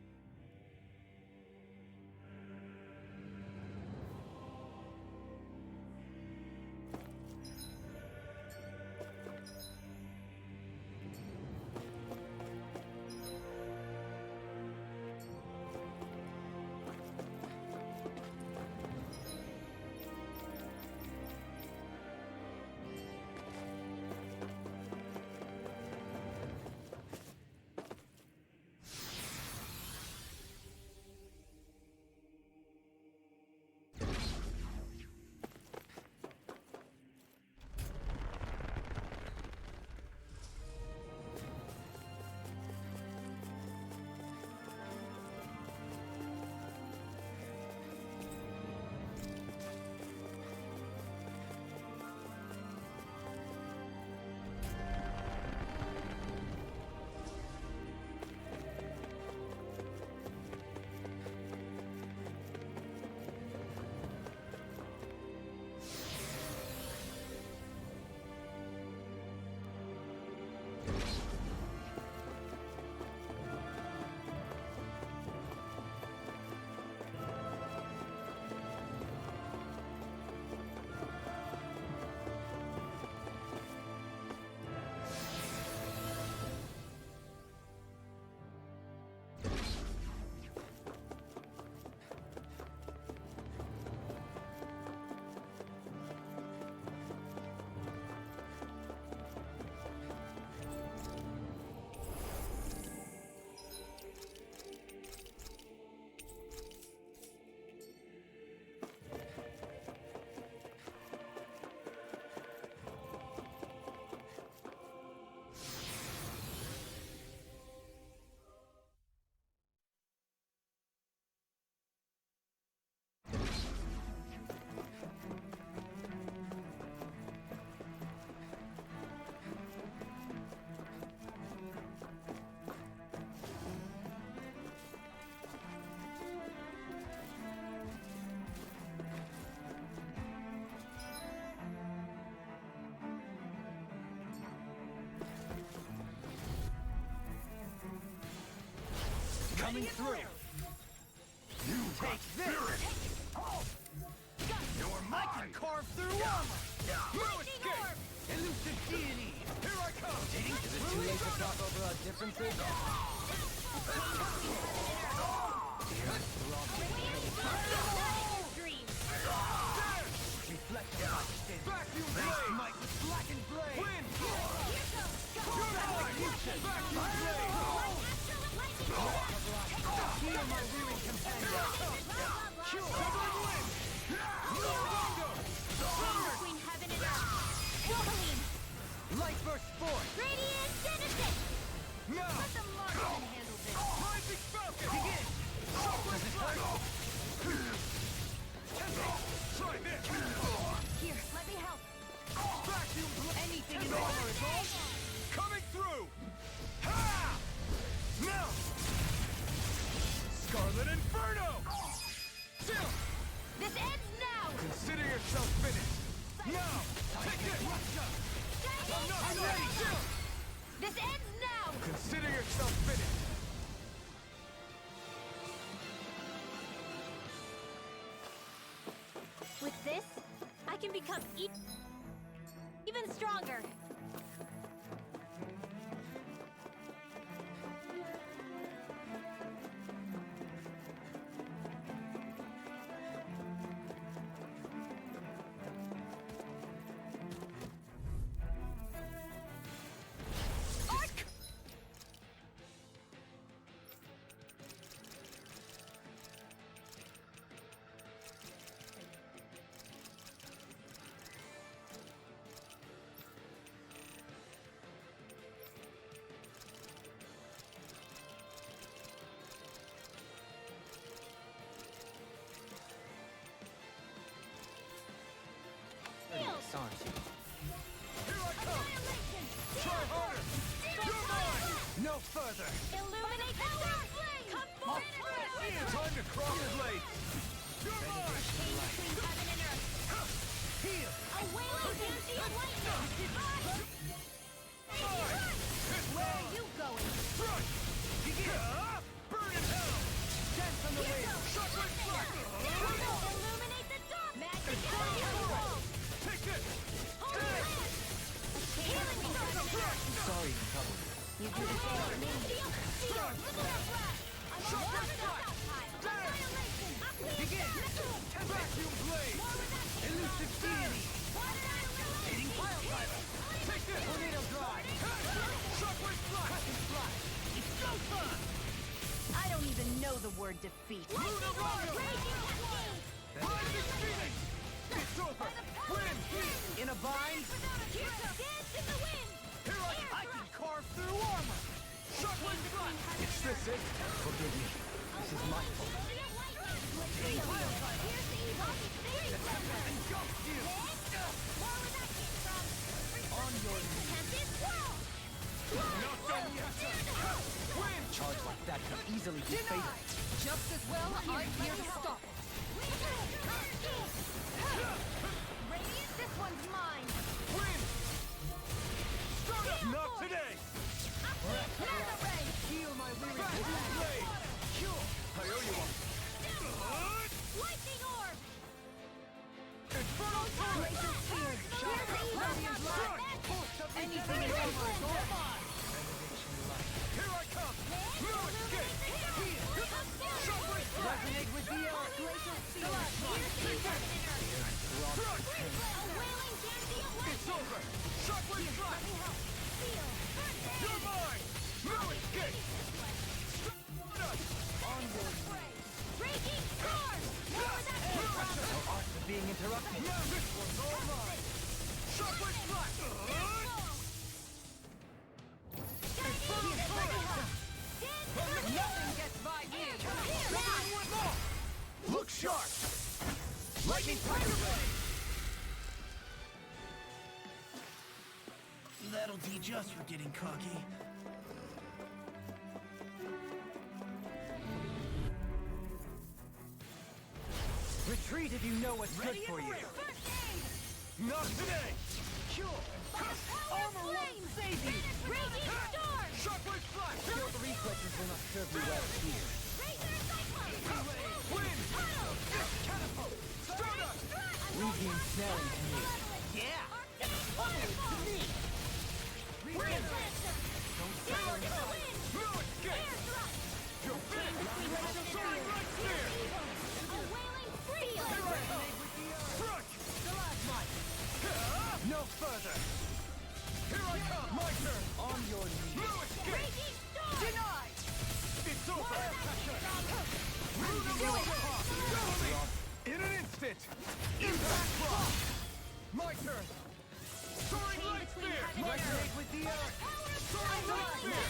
Coming through. You take this. Your mic can carve through armor. No escape. Elusive deity. Here I come. Is it too late to talk over our differences? Vacuum blade. Might blackened blade. Win. Vacuum blade. Heal my rearing companion. Severing wind. Between heaven and earth. Wolverine! Light burst forth. Radiant Genesis! Now. Let the Martian handle this. Rising falcon. Begin. yourself finished! Now! Take it! I'm not ready! This ends now! Consider yourself finished! With this, I can become even stronger. Aren't you? Here I come! Try harder! You're mine! No further! Illuminate the dark flame! Come forth! Time to cross the blades! You're mine! Between heaven and earth! Heal! A wailing beauty of lightning! Where are you going? Run! Burn in hell! Dance on the wind! Shockwave strike! Illuminate the dark! Magic fireball! Take this! Healing Sorry to trouble you. you do the same to me. Steel! I'm all over the south pile! Annihilation! Begin! Vacuum blade! Elusive deity! Eating pile driver! Take this! Tornado drive! Shockwave flash! Flash! It's go time! I don't even know the word defeat. Luna Rondo! Rising Phoenix! It's over! Win! In a bind? Dance in the wind! Here I can carve through armor! Shockwave flash! Is this it? Forgive me. This is my fault. Engulf you! On your knees. Not done yet! Win! Charge like that could easily be fatal. Just as well, I'm here to stop it. Radiant, this one's mine! Win! Start up! Not today! Another ray! Heal my weary Vacuum blade! Cure! I owe you one. Lightning orb! Infernal torrent! Anything is Here I come! No escape! Shockwave flash! Resonate with the earth. Crush! A wailing dandy of It's over! Shockwave flash! You're mine! No escape! Start us! Raging storm! More of that No art of being interrupted. Now this one's all mine! Shockwave flash! Nothing gets by me. Look sharp! Lightning tiger ray! That'll teach us for getting cocky. Retreat if you know what's good for you. Not today! Power flame! Save you! Raging storm! Shockwave flash! Your reflexes will not serve you well here. Razor cyclone! Wind! Catapult! Stardust! Legion snaring technique. Yeah! Wind Lancer! Sail to the wind! No escape! Air thrust! You're finished! Soaring right spear! A wailing free! Here I come! Crush! No further. Here I come! My turn! On your knees. No escape! Raging storm! Denied! It's over! Luna Rondo! In an instant! Impact block! My turn! Soaring light spear! Resonate with the earth. Soaring light spear!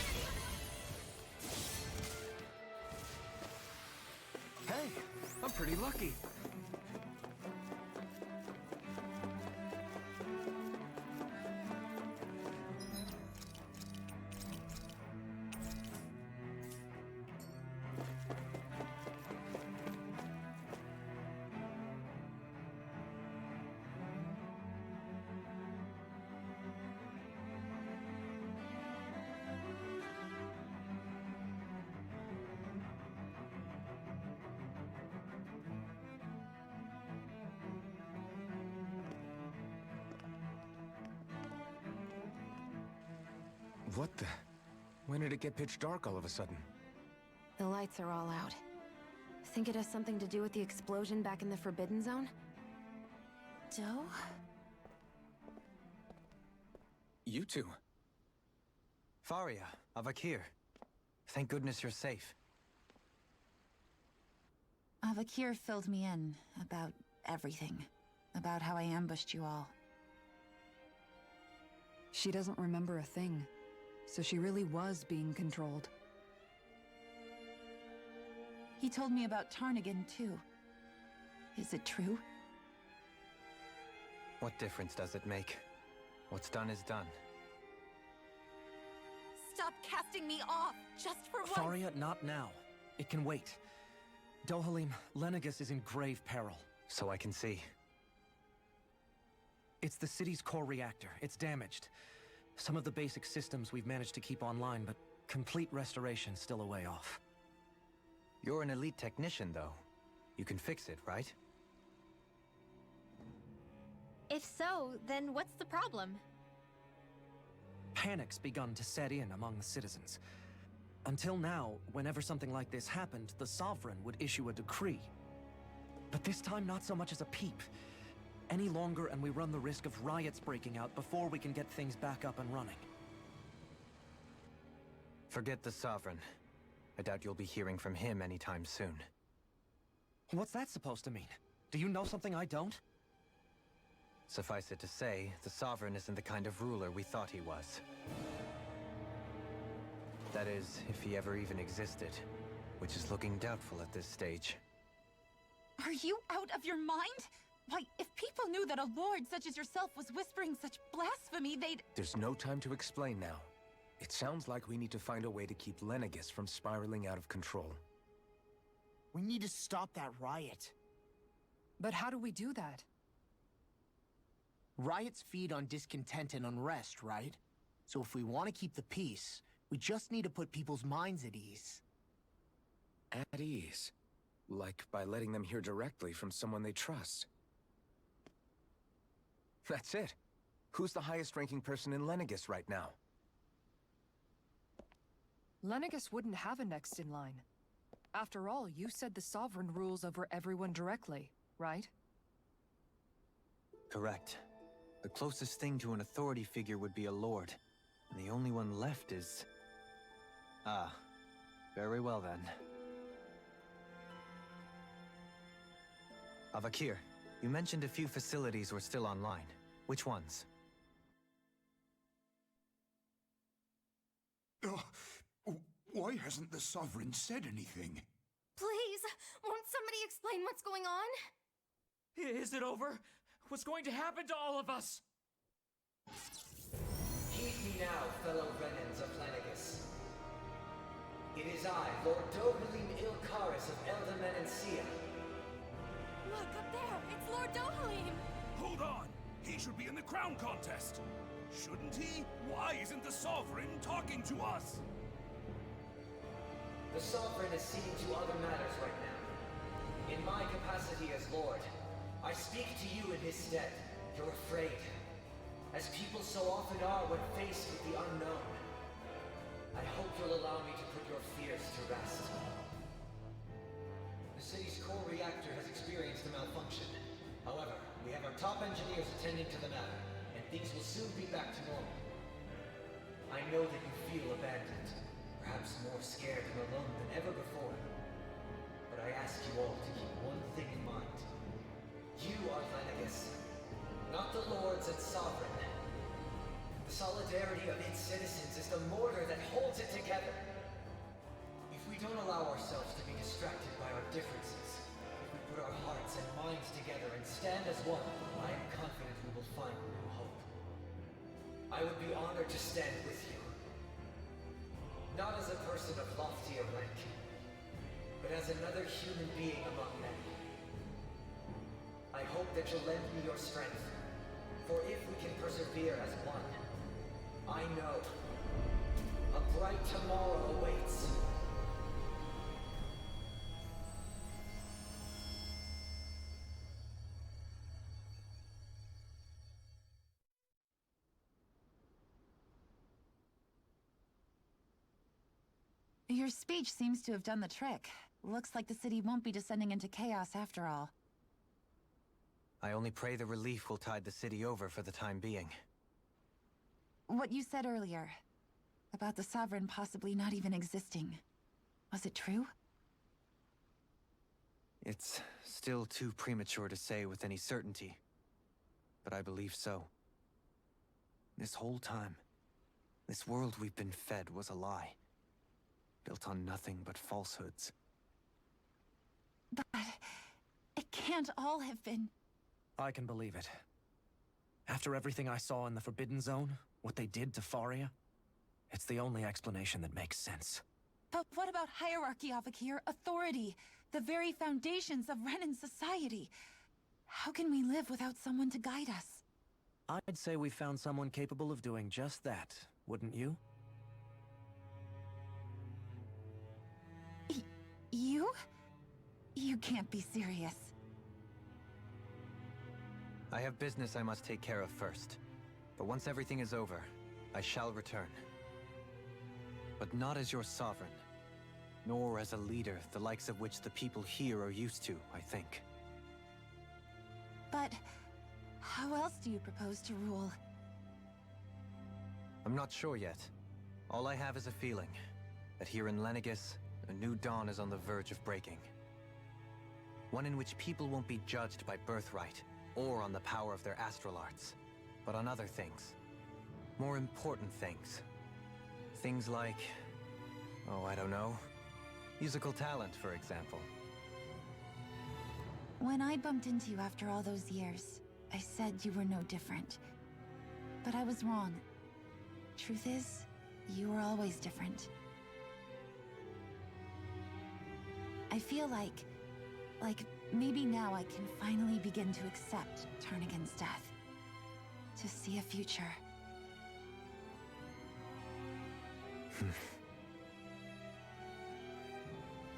Hey, I'm pretty lucky. What the? When did it get pitch dark all of a sudden? The lights are all out. Think it has something to do with the explosion back in the Forbidden Zone? Doe? You two. Faria, Avakir. Thank goodness you're safe. Avakir filled me in about everything. About how I ambushed you all. She doesn't remember a thing, so she really was being controlled. He told me about Tarnigan, too. Is it true? What difference does it make? What's done is done. Stop casting me off, just for once! Faria, not now. It can wait. Dohalim, Lenegus is in grave peril. So I can see. It's the city's core reactor. It's damaged. Some of the basic systems we've managed to keep online, but complete restoration's still a way off. You're an elite technician, though. You can fix it, right? If so, then what's the problem? Panic's begun to set in among the citizens. Until now, whenever something like this happened, the Sovereign would issue a decree. But this time, not so much as a peep. Any longer, and we run the risk of riots breaking out before we can get things back up and running. Forget the Sovereign. I doubt you'll be hearing from him anytime soon. What's that supposed to mean? Do you know something I don't? Suffice it to say, the Sovereign isn't the kind of ruler we thought he was. That is, if he ever even existed, which is looking doubtful at this stage. Are you out of your mind? Why, if people knew that a lord such as yourself was whispering such blasphemy, they'd... There's no time to explain now. It sounds like we need to find a way to keep Lenegus from spiraling out of control. We need to stop that riot. But how do we do that? Riots feed on discontent and unrest, right? So if we want to keep the peace, we just need to put people's minds at ease. At ease? Like by letting them hear directly from someone they trust. That's it. Who's the highest-ranking person in Lenegus right now? Lenegus wouldn't have a next in line. After all, you said the Sovereign rules over everyone directly, right? Correct. The closest thing to an authority figure would be a lord. And the only one left is... Ah. Very well then. Avakir, you mentioned a few facilities were still online. Which ones? Why hasn't the Sovereign said anything? Please, won't somebody explain what's going on? Is it over? What's going to happen to all of us? Heed me now, fellow Renans of Lenegus. It is I, Lord Dohalim Ilkaris of Elda Menancia. Look, up there! It's Lord Dohalim! Hold on! He should be in the crown contest! Shouldn't he? Why isn't the Sovereign talking to us? The Sovereign is seeing to other matters right now. In my capacity as Lord, I speak to you in his stead. You're afraid. As people so often are when faced with the unknown. I hope you'll allow me to put your fears to rest. The city's core reactor has experienced a malfunction. However, we have our top engineers attending to the matter, and things will soon be back to normal. I know that you feel abandoned, perhaps more scared and alone than ever before. But I ask you all to keep one thing in mind. You are Lenegus, not the Lords and Sovereign. The solidarity of its citizens is the mortar that holds it together. If we don't allow ourselves to be distracted by our differences, if we put our hearts and minds together and stand as one, I am confident we will find new hope. I would be honored to stand with you. Not as a person of loftier rank, but as another human being among many. I hope that you'll lend me your strength, for if we can persevere as one, I know a bright tomorrow awaits. Your speech seems to have done the trick. Looks like the city won't be descending into chaos after all. I only pray the relief will tide the city over for the time being. What you said earlier, about the Sovereign possibly not even existing, was it true? It's still too premature to say with any certainty, but I believe so. This whole time, this world we've been fed was a lie, built on nothing but falsehoods. But it can't all have been... I can believe it. After everything I saw in the Forbidden Zone, what they did to Faria, it's the only explanation that makes sense. But what about hierarchy, Avakir? Authority? The very foundations of Renan society? How can we live without someone to guide us? I'd say we found someone capable of doing just that, wouldn't you? You? You can't be serious. I have business I must take care of first. But once everything is over, I shall return. But not as your sovereign, nor as a leader the likes of which the people here are used to, I think. But how else do you propose to rule? I'm not sure yet. All I have is a feeling that here in Lenegis, a new dawn is on the verge of breaking. One in which people won't be judged by birthright, or on the power of their astral arts, but on other things. More important things. Things like... oh, I don't know. Musical talent, for example. When I bumped into you after all those years, I said you were no different. But I was wrong. Truth is, you were always different. I feel like maybe now I can finally begin to accept Tarnigan's death. To see a future.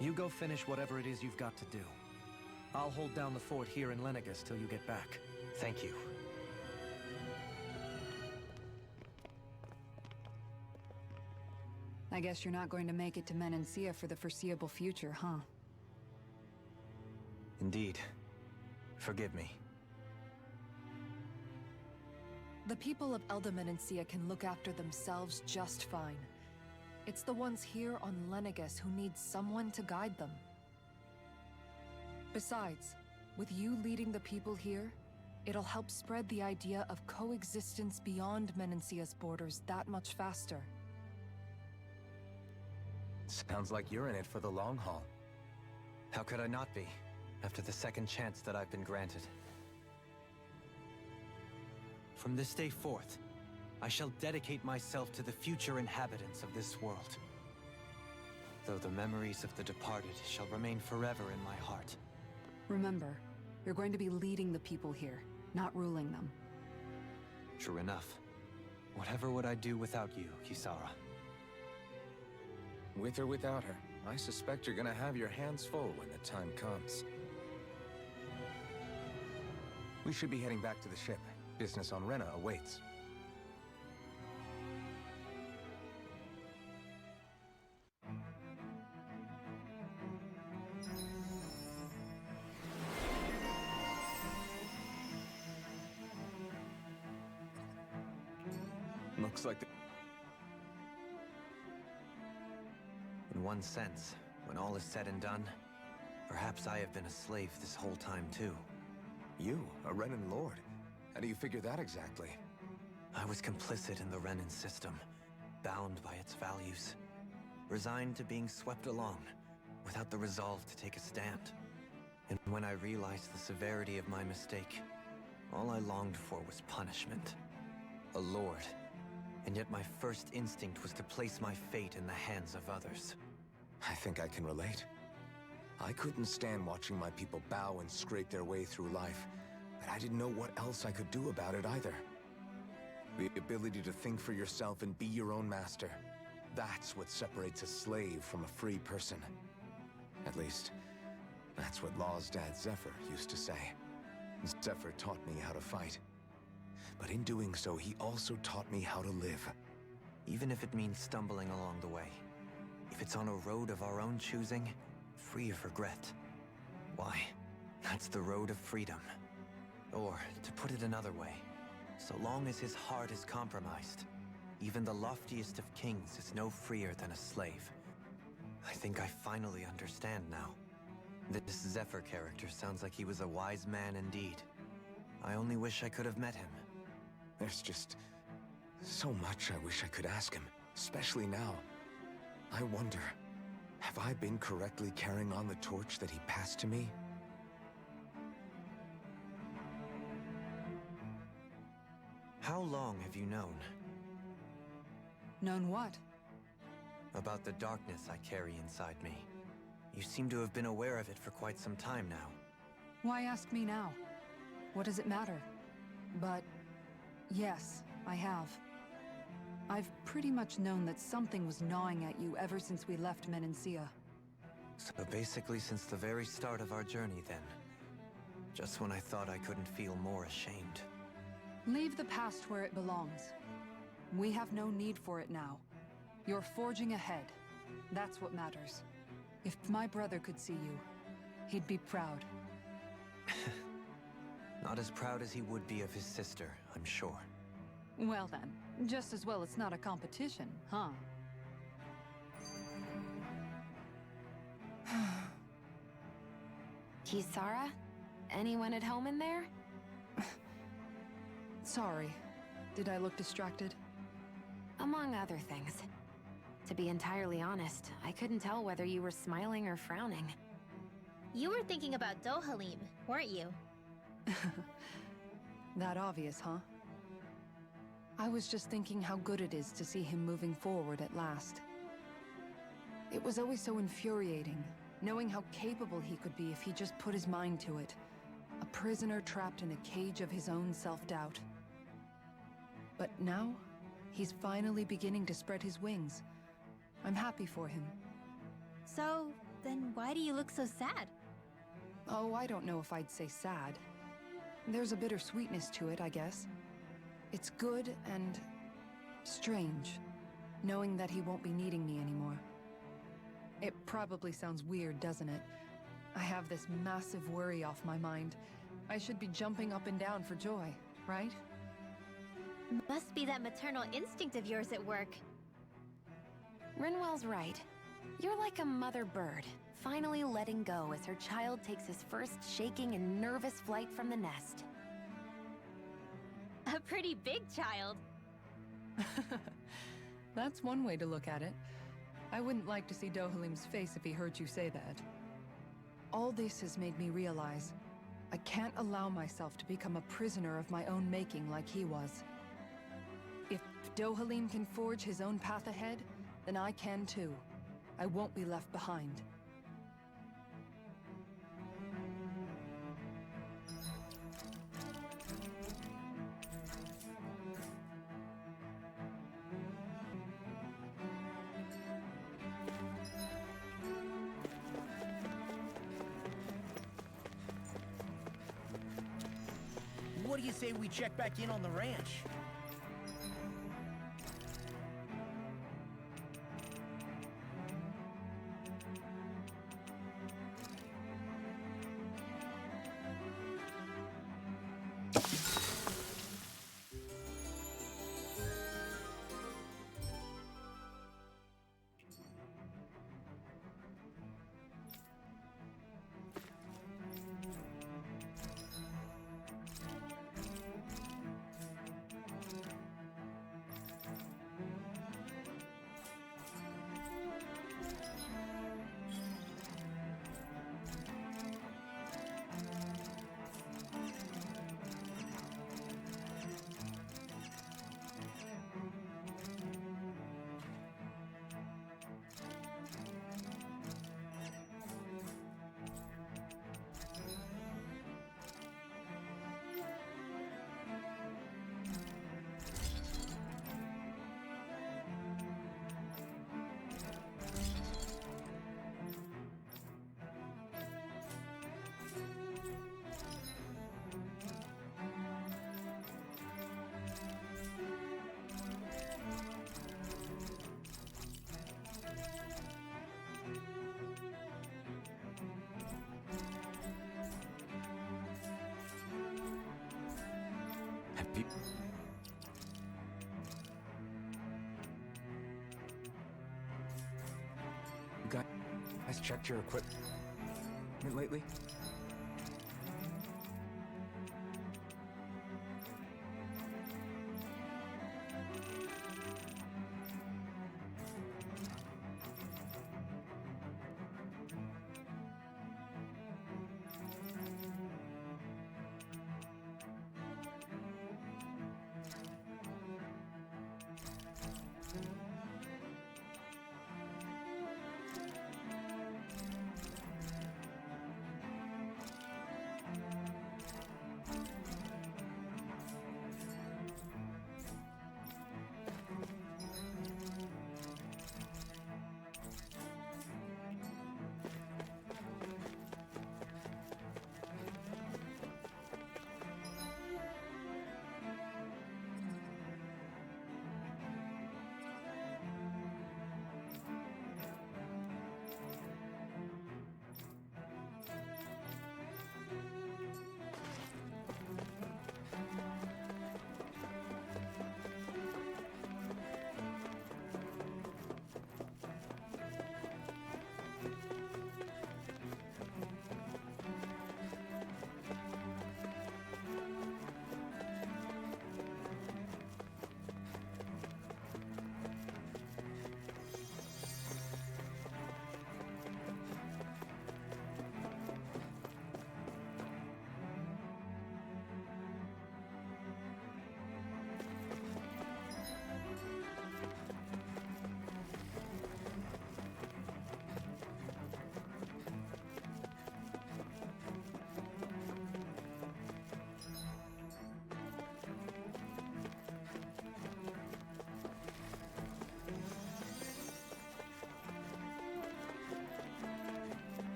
You go finish whatever it is you've got to do. I'll hold down the fort here in Lenegis till you get back. Thank you. I guess you're not going to make it to Menancia for the foreseeable future, huh? Indeed. Forgive me. The people of Elda Menancia can look after themselves just fine. It's the ones here on Lenegis who need someone to guide them. Besides, with you leading the people here, it'll help spread the idea of coexistence beyond Menancia's borders that much faster. Sounds like you're in it for the long haul. How could I not be, after the second chance that I've been granted? From this day forth, I shall dedicate myself to the future inhabitants of this world. Though the memories of the departed shall remain forever in my heart. Remember, you're going to be leading the people here, not ruling them. True enough. Whatever would I do without you, Kisara? With or without her, I suspect you're gonna have your hands full when the time comes. We should be heading back to the ship. Business on Rena awaits. Looks like In one sense, when all is said and done, perhaps I have been a slave this whole time too. You, a Renan Lord? How do you figure that exactly? I was complicit in the Renan system, bound by its values, resigned to being swept along, without the resolve to take a stand. And when I realized the severity of my mistake, all I longed for was punishment. A lord. And yet my first instinct was to place my fate in the hands of others. I think I can relate. I couldn't stand watching my people bow and scrape their way through life, but I didn't know what else I could do about it either. The ability to think for yourself and be your own master. That's what separates a slave from a free person. At least, that's what Law's dad Zephyr used to say. Zephyr taught me how to fight. But in doing so, he also taught me how to live. Even if it means stumbling along the way. if it's on a road of our own choosing, free of regret, why, that's the road of freedom. Or, to put it another way, so long as his heart is compromised, even the loftiest of kings is no freer than a slave. I think I finally understand now. This Zephyr character sounds like he was a wise man indeed. I only wish I could have met him. There's just so much I wish I could ask him, especially now. I wonder, have I been correctly carrying on the torch that he passed to me? How long have you known? Known what? About the darkness I carry inside me. You seem to have been aware of it for quite some time now. Why ask me now? What does it matter? But yes, I have. I've pretty much known that something was gnawing at you ever since we left Menancia. So basically since the very start of our journey then. Just when I thought I couldn't feel more ashamed. Leave the past where it belongs. We have no need for it now. You're forging ahead. That's what matters. If my brother could see you, he'd be proud. Not as proud as he would be of his sister, I'm sure. Well then, just as well it's not a competition, huh? Kisara? Anyone at home in there? Sorry. Did I look distracted? Among other things. To be entirely honest, I couldn't tell whether you were smiling or frowning. You were thinking about Dohalim, weren't you? That obvious, huh? I was just thinking how good it is to see him moving forward at last. It was always so infuriating, knowing how capable he could be if he just put his mind to it. A prisoner trapped in a cage of his own self-doubt. But now, he's finally beginning to spread his wings. I'm happy for him. So, then why do you look so sad? Oh, I don't know if I'd say sad. There's a bittersweetness to it, I guess. It's good and strange, knowing that he won't be needing me anymore. It probably sounds weird, doesn't it? I have this massive worry off my mind. I should be jumping up and down for joy, right? Must be that maternal instinct of yours at work. Rinwell's right. You're like a mother bird, finally letting go as her child takes his first shaking and nervous flight from the nest. A pretty big child. That's one way to look at it. I wouldn't like to see Dohalim's face if he heard you say that. All this has made me realize I can't allow myself to become a prisoner of my own making like he was. If Dohalim can forge his own path ahead, then I can too. I won't be left behind. What do you say we check back in on the ranch? Have you... You guys checked your equipment lately?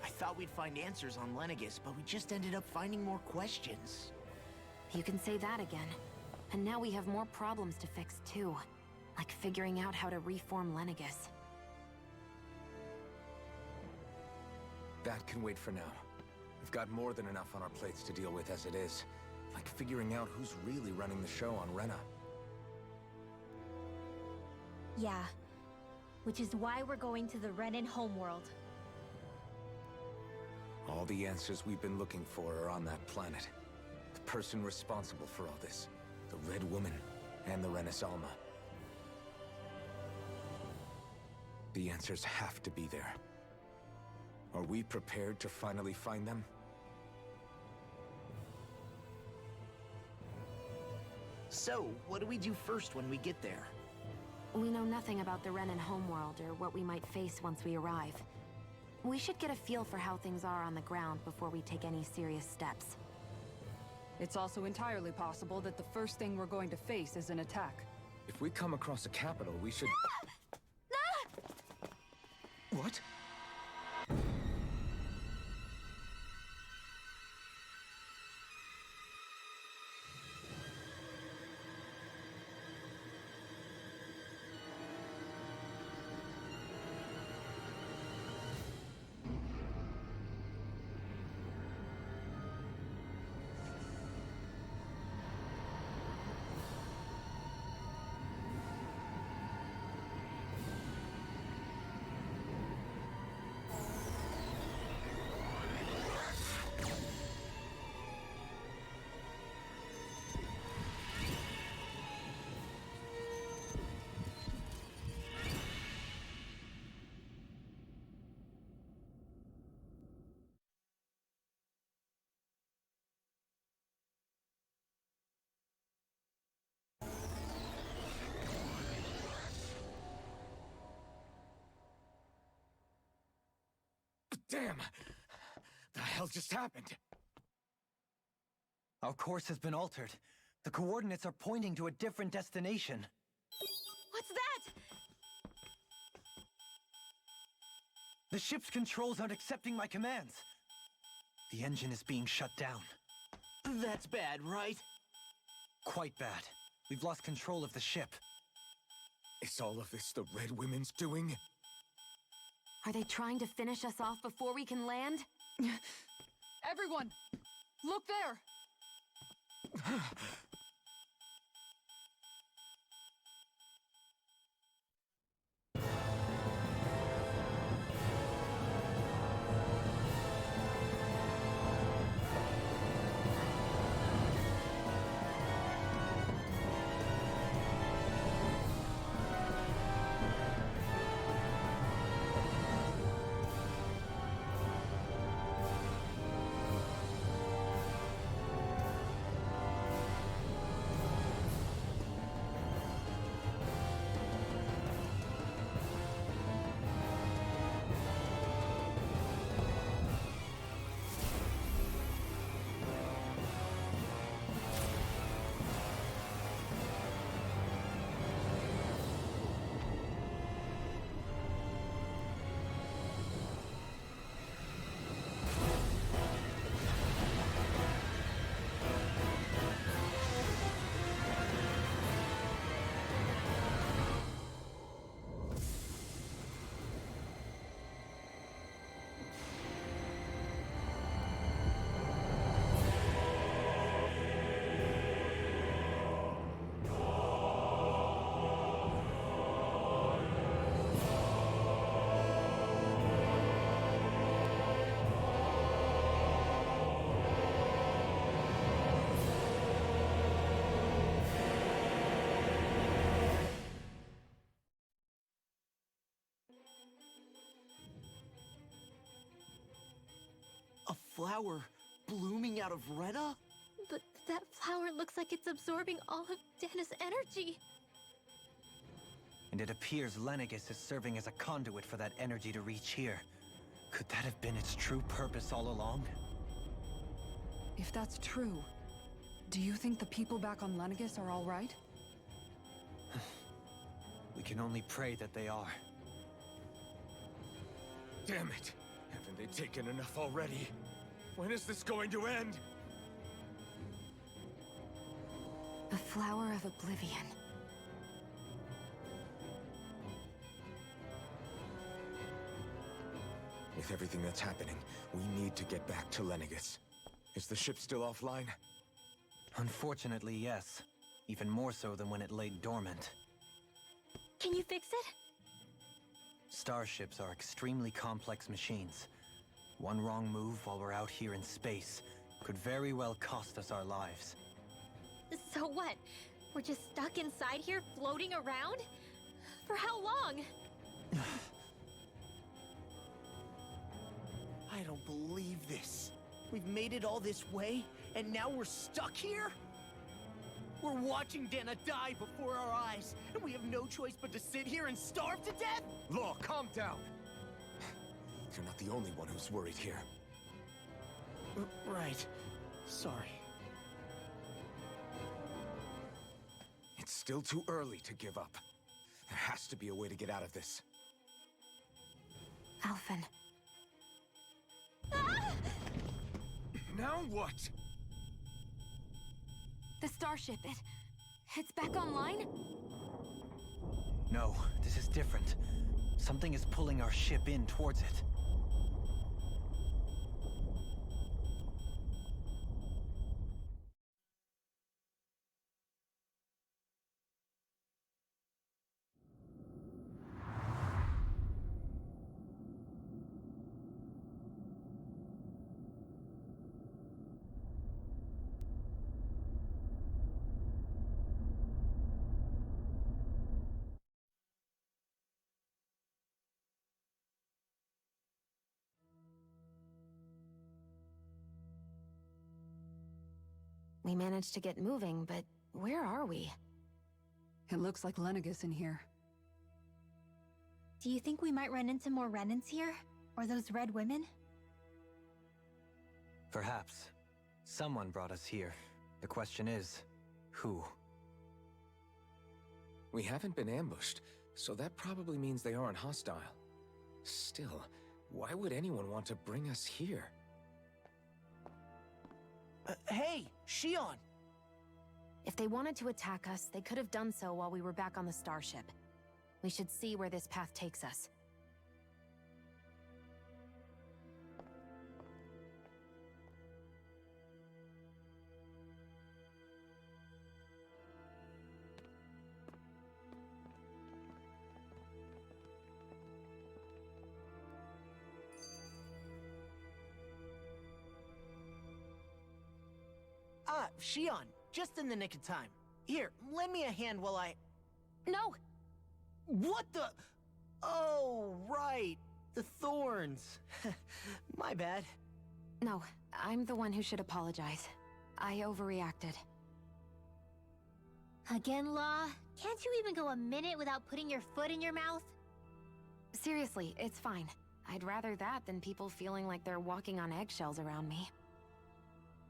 I thought we'd find answers on Lenegis, but we just ended up finding more questions. You can say that again. And now we have more problems to fix, too. Like figuring out how to reform Lenegis. That can wait for now. We've got more than enough on our plates to deal with as it is. Like figuring out who's really running the show on Rena. Yeah. Which is why we're going to the Renan homeworld. All the answers we've been looking for are on that planet. The person responsible for all this. The Red Woman and the Renis Alma. The answers have to be there. Are we prepared to finally find them? So, what do we do first when we get there? We know nothing about the Renan homeworld or what we might face once we arrive. We should get a feel for how things are on the ground before we take any serious steps. It's also entirely possible that the first thing we're going to face is an attack. If we come across a capital, we should... What? Damn! The hell just happened? Our course has been altered. The coordinates are pointing to a different destination. What's that? The ship's controls aren't accepting my commands. The engine is being shut down. That's bad, right? Quite bad. We've lost control of the ship. Is all of this the Red Women's doing? Are they trying to finish us off before we can land? Everyone! Look there! A flower blooming out of Rena? But that flower looks like it's absorbing all of Dana's energy. And it appears Lenegis is serving as a conduit for that energy to reach here. Could that have been its true purpose all along? If that's true, do you think the people back on Lenegis are all right? We can only pray that they are. Damn it! Haven't they taken enough already? When is this going to end? The Flower of Oblivion. With everything that's happening, we need to get back to Lenegis. Is the ship still offline? Unfortunately, yes. Even more so than when it lay dormant. Can you fix it? Starships are extremely complex machines. One wrong move while we're out here in space could very well cost us our lives. So what? We're just stuck inside here, floating around? For how long? I don't believe this. We've made it all this way, and now we're stuck here? We're watching Dana die before our eyes, and we have no choice but to sit here and starve to death? Law, calm down! You're not the only one who's worried here. Right. Sorry. It's still too early to give up. There has to be a way to get out of this. Alphen. Now what? The starship, it's back online? No, this is different. Something is pulling our ship in towards it. We managed to get moving, but where are we? It looks like Lenegis in here. Do you think we might run into more Renans here? Or those red women? Perhaps. Someone brought us here. The question is, who? We haven't been ambushed, so that probably means they aren't hostile. Still, why would anyone want to bring us here? Hey, Shion! If they wanted to attack us, they could have done so while we were back on the starship. We should see where this path takes us. Ah, Shion, just in the nick of time. Here, lend me a hand while I... No! What the... Oh, right. The thorns. My bad. No, I'm the one who should apologize. I overreacted. Again, Law? Can't you even go a minute without putting your foot in your mouth? Seriously, it's fine. I'd rather that than people feeling like they're walking on eggshells around me.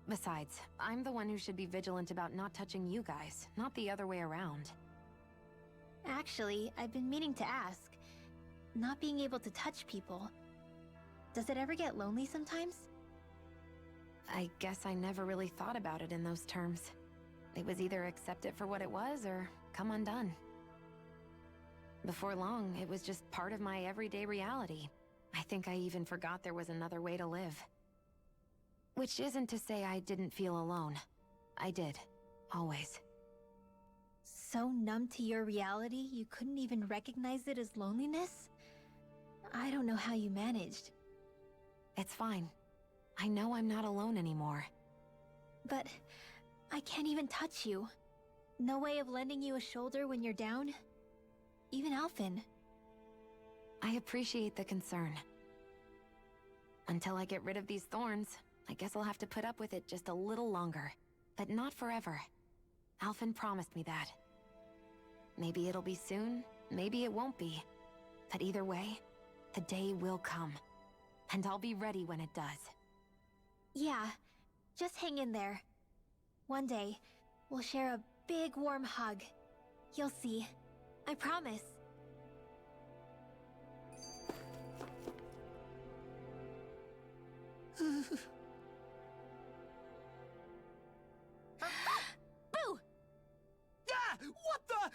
Besides, I'm the one who should be vigilant about not touching you guys, not the other way around. Actually, I've been meaning to ask. Not being able to touch people, does it ever get lonely sometimes? I guess I never really thought about it in those terms. It was either accept it for what it was, or come undone. Before long, it was just part of my everyday reality. I think I even forgot there was another way to live. Which isn't to say I didn't feel alone. I did. Always. So numb to your reality, you couldn't even recognize it as loneliness? I don't know how you managed. It's fine. I know I'm not alone anymore. But I can't even touch you. No way of lending you a shoulder when you're down? Even Alphen. I appreciate the concern. Until I get rid of these thorns, I guess I'll have to put up with it just a little longer. But not forever. Alphen promised me that. Maybe it'll be soon, maybe it won't be. But either way, the day will come. And I'll be ready when it does. Yeah, just hang in there. One day, we'll share a big warm hug. You'll see. I promise. Boo! Ah! What the?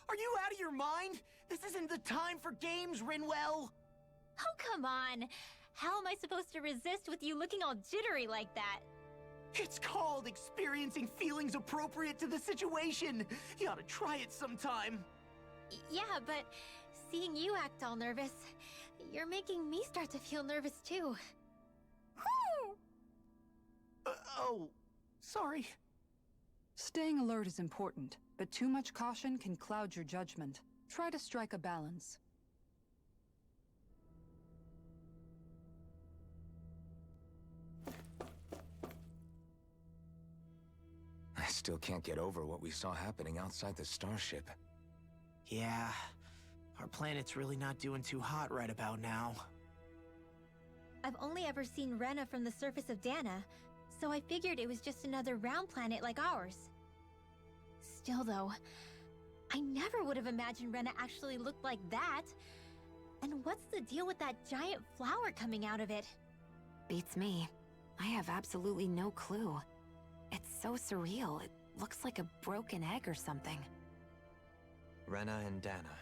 Are you out of your mind? This isn't the time for games, Rinwell! Oh, come on. How am I supposed to resist with you looking all jittery like that? It's called experiencing feelings appropriate to the situation. You ought to try it sometime. Yeah, but seeing you act all nervous, you're making me start to feel nervous too. Oh, sorry. Staying alert is important, but too much caution can cloud your judgment. Try to strike a balance. I still can't get over what we saw happening outside the starship. Yeah, our planet's really not doing too hot right about now. I've only ever seen Rena from the surface of Dana, so I figured it was just another round planet like ours. Still though, I never would have imagined Rena actually looked like that. And what's the deal with that giant flower coming out of it? Beats me. I have absolutely no clue. It's so surreal. It looks like a broken egg or something. Rena and Dana.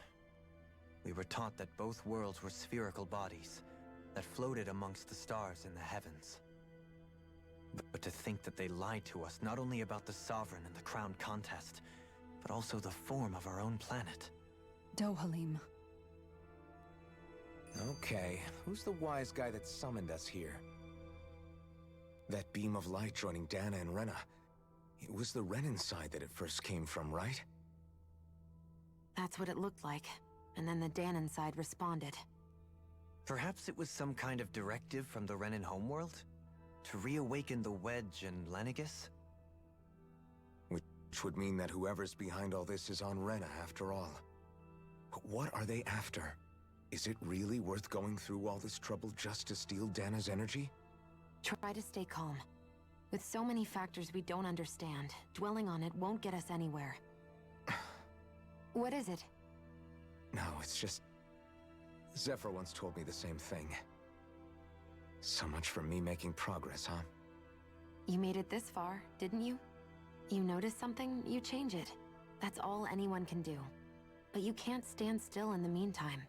We were taught that both worlds were spherical bodies that floated amongst the stars in the heavens. But to think that they lied to us not only about the Sovereign and the Crown contest, but also the form of our own planet. Dohalim. Okay, who's the wise guy that summoned us here? That beam of light joining Dana and Rena. It was the Renan side that it first came from, right? That's what it looked like. And then the Danon side responded. Perhaps it was some kind of directive from the Renan homeworld? To reawaken the Wedge and Lenegis? Which would mean that whoever's behind all this is on Rena after all. But what are they after? Is it really worth going through all this trouble just to steal Dana's energy? Try to stay calm. With so many factors we don't understand, dwelling on it won't get us anywhere. What is it? No, it's just... Zephyr once told me the same thing. So much for me making progress, huh? You made it this far, didn't you? You notice something, you change it. That's all anyone can do. But you can't stand still in the meantime.